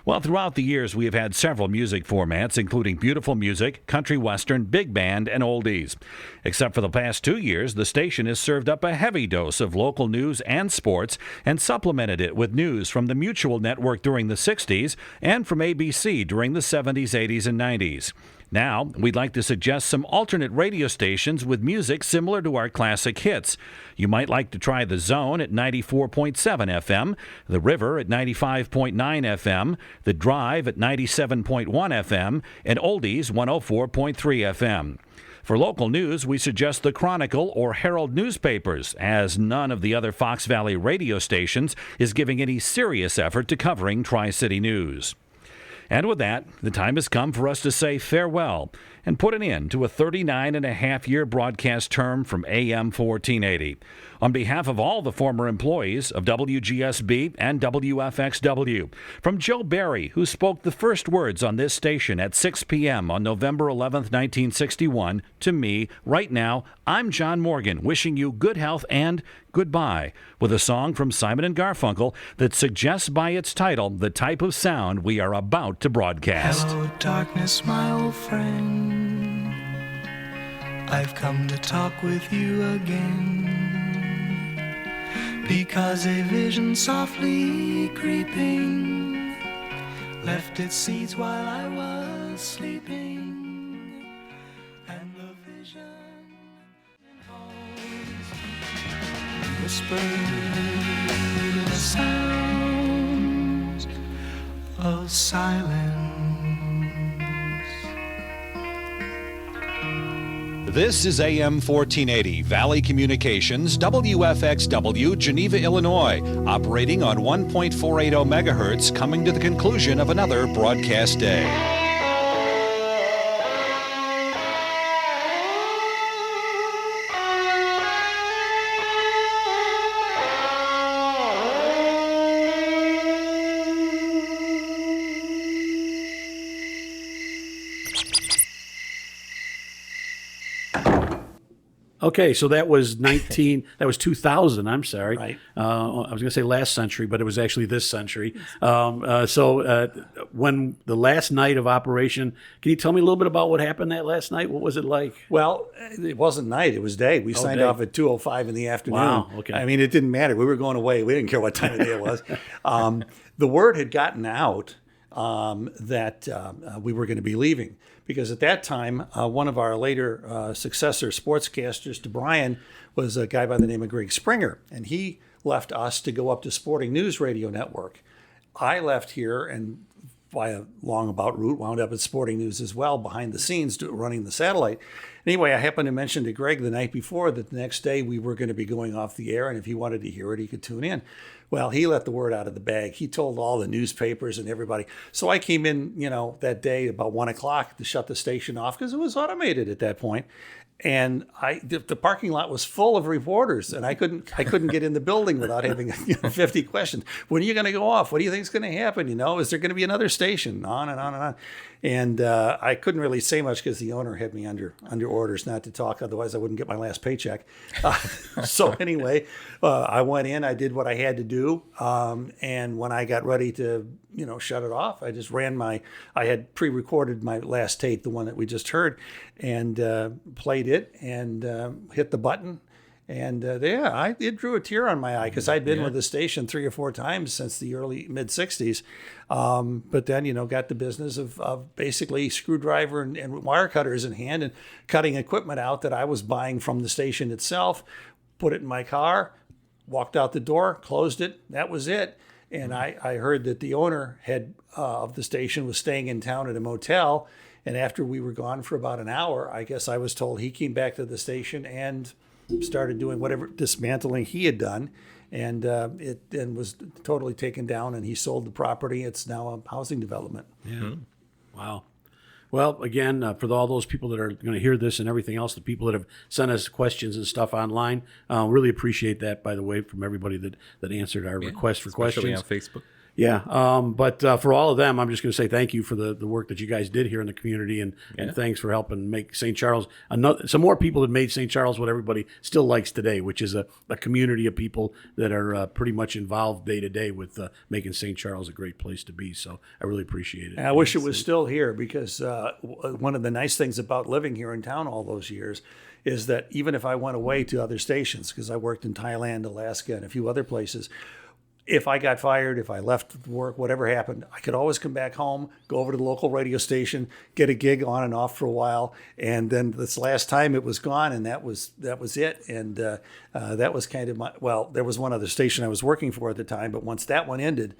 Well, throughout the years, we have had several music formats, including beautiful music, country western, big band, and oldies. Except for the past 2 years, the station has served up a heavy dose of local news and sports and supplemented it with news from the Mutual Network during the 60s and from ABC during the 70s, 80s, and 90s. Now, we'd like to suggest some alternate radio stations with music similar to our classic hits. You might like to try The Zone at 94.7 FM, The River at 95.9 FM, The Drive at 97.1 FM, and Oldies 104.3 FM. For local news, we suggest the Chronicle or Herald newspapers, as none of the other Fox Valley radio stations is giving any serious effort to covering Tri-City news. And with that, the time has come for us to say farewell and put an end to a 39-and-a-half-year broadcast term from AM 1480. On behalf of all the former employees of WGSB and WFXW, from Joe Barry, who spoke the first words on this station at 6 p.m. on November 11th, 1961, to me, right now, I'm Jon Morgan, wishing you good health and goodbye, with a song from Simon & Garfunkel that suggests by its title the type of sound we are about to broadcast. Hello, darkness, my old friend. I've come to talk with you again, because a vision softly creeping left its seeds while I was sleeping, and the vision whispered the sounds of silence. This is AM 1480, Valley Communications, WFXW, Geneva, Illinois, operating on 1.480 megahertz, coming to the conclusion of another broadcast day. Okay, so that was 2000, I'm sorry. Right. I was going to say last century, but it was actually this century. When the last night of operation, can you tell me a little bit about what happened that last night? What was it like? Well, it wasn't night, it was day. We signed off at 2:05 in the afternoon. Wow, okay. I mean, it didn't matter. We were going away. We didn't care what time of day it was. The word had gotten out that we were going to be leaving. Because at that time, one of our later successor sportscasters to Brian was a guy by the name of Greg Springer. And he left us to go up to Sporting News Radio Network. I left here and by a long about route wound up at Sporting News as well, behind the scenes running the satellite. Anyway, I happened to mention to Greg the night before that the next day we were going to be going off the air, and if he wanted to hear it, he could tune in. Well, he let the word out of the bag. He told all the newspapers and everybody. So I came in, that day about 1 o'clock to shut the station off because it was automated at that point. And the parking lot was full of reporters, and I couldn't get in the building without having 50 questions. When are you going to go off? What do you think is going to happen? Is there going to be another station? On and on and on. And I couldn't really say much because the owner had me under orders not to talk. Otherwise, I wouldn't get my last paycheck. So anyway, I went in. I did what I had to do. And when I got ready to shut it off, I just I had pre-recorded my last tape, the one that we just heard, and played it and hit the button. And it drew a tear on my eye because I'd been with the station 3 or 4 times since the early mid 60s. But then, got the business of basically screwdriver and wire cutters in hand and cutting equipment out that I was buying from the station itself, put it in my car, walked out the door, closed it. That was it. And I heard that the owner of the station was staying in town at a motel. And after we were gone for about an hour, I guess I was told he came back to the station and started doing whatever dismantling he had done. And it was totally taken down, and he sold the property. It's now a housing development. Yeah. Wow. Well, again, for all those people that are going to hear this and everything else, the people that have sent us questions and stuff online, really appreciate that, by the way, from everybody that answered our request for questions. Especially on Facebook. Yeah, but for all of them, I'm just going to say thank you for the work that you guys did here in the community, and thanks for helping make St. Charles some more people have made St. Charles what everybody still likes today, which is a community of people that are pretty much involved day to day with making St. Charles a great place to be. So I really appreciate it. And I wish it was still here because one of the nice things about living here in town all those years is that even if I went away to other stations, because I worked in Thailand, Alaska, and a few other places, if I got fired, if I left work, whatever happened, I could always come back home, go over to the local radio station, get a gig on and off for a while, and then this last time it was gone, and that was it. And that was kind of there was one other station I was working for at the time, but once that one ended,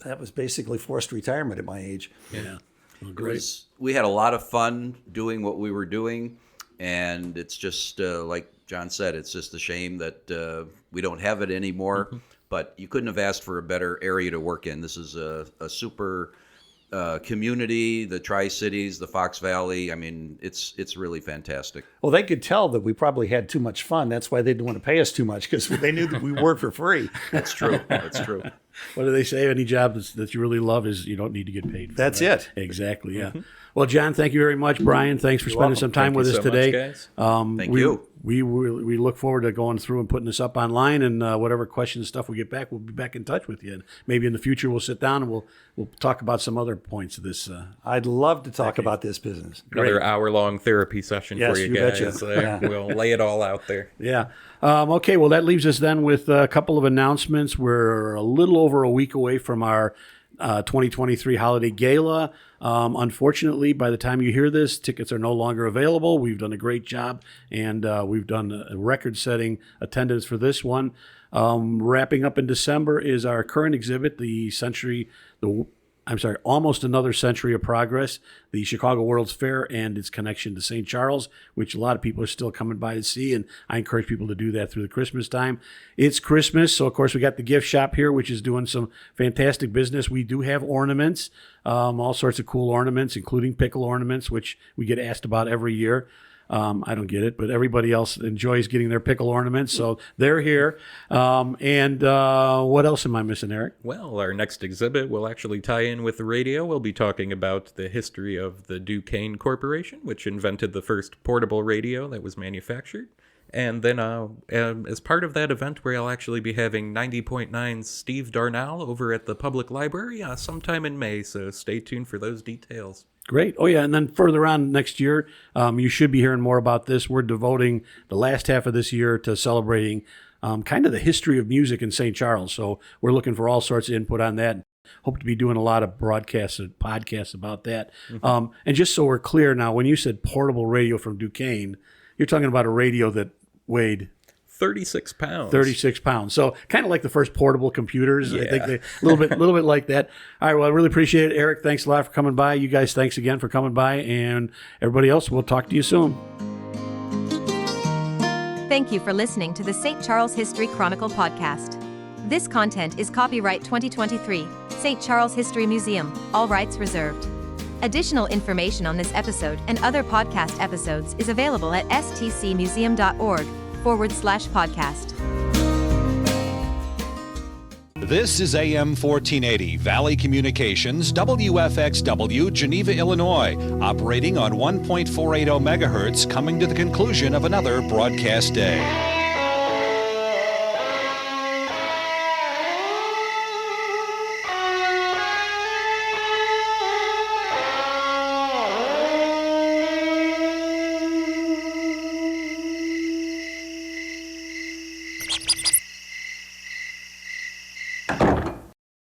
that was basically forced retirement at my age. Yeah, well, great. We had a lot of fun doing what we were doing, and it's just like John said, it's just a shame that we don't have it anymore. Mm-hmm. But you couldn't have asked for a better area to work in. This is a super community, the Tri-Cities, the Fox Valley. I mean, it's really fantastic. Well, they could tell that we probably had too much fun. That's why they didn't want to pay us too much, because they knew that we worked for free. That's true. That's true. What do they say? Any job that you really love is you don't need to get paid for. That's right? it. Exactly, yeah. Mm-hmm. Well, John, thank you very much. Brian, thanks for spending some time with us today. Much, guys. Thank you. We look forward to going through and putting this up online, and whatever questions and stuff we get back, we'll be back in touch with you. And maybe in the future we'll sit down and we'll talk about some other points of this. I'd love to talk about this business. Another hour-long therapy session for you guys. Betcha. We'll lay it all out there. Yeah. Okay, well, that leaves us then with a couple of announcements. We're a little over a week away from our 2023 Holiday Gala. Unfortunately, by the time you hear this, tickets are no longer available. We've done a great job, and we've done a record-setting attendance for this one. Wrapping up in December is our current exhibit, Almost Another Century of Progress, the Chicago World's Fair and its connection to St. Charles, which a lot of people are still coming by to see, and I encourage people to do that through the Christmas time. It's Christmas, so of course we got the gift shop here, which is doing some fantastic business. We do have ornaments, all sorts of cool ornaments, including pickle ornaments, which we get asked about every year. I don't get it, but everybody else enjoys getting their pickle ornaments, so they're here. And what else am I missing, Eric? Well, our next exhibit will actually tie in with the radio. We'll be talking about the history of the Duquesne Corporation, which invented the first portable radio that was manufactured. And then as part of that event, we'll actually be having 90.9 Steve Darnell over at the Public Library sometime in May, so stay tuned for those details. Great. Oh, yeah. And then further on next year, you should be hearing more about this. We're devoting the last half of this year to celebrating kind of the history of music in St. Charles. So we're looking for all sorts of input on that. Hope to be doing a lot of broadcasts and podcasts about that. Mm-hmm. And just so we're clear now, when you said portable radio from Duquesne, you're talking about a radio that weighed 36 pounds. 36 pounds. So kind of like the first portable computers. I Yeah. think they, a little bit like that. All right. Well, I really appreciate it. Eric, thanks a lot for coming by. You guys, thanks again for coming by. And everybody else, we'll talk to you soon. Thank you for listening to the St. Charles History Chronicle podcast. This content is copyright 2023, St. Charles History Museum, all rights reserved. Additional information on this episode and other podcast episodes is available at stcmuseum.org/podcast. This is AM 1480, Valley Communications, WFXW, Geneva, Illinois, operating on 1.480 megahertz, coming to the conclusion of another broadcast day.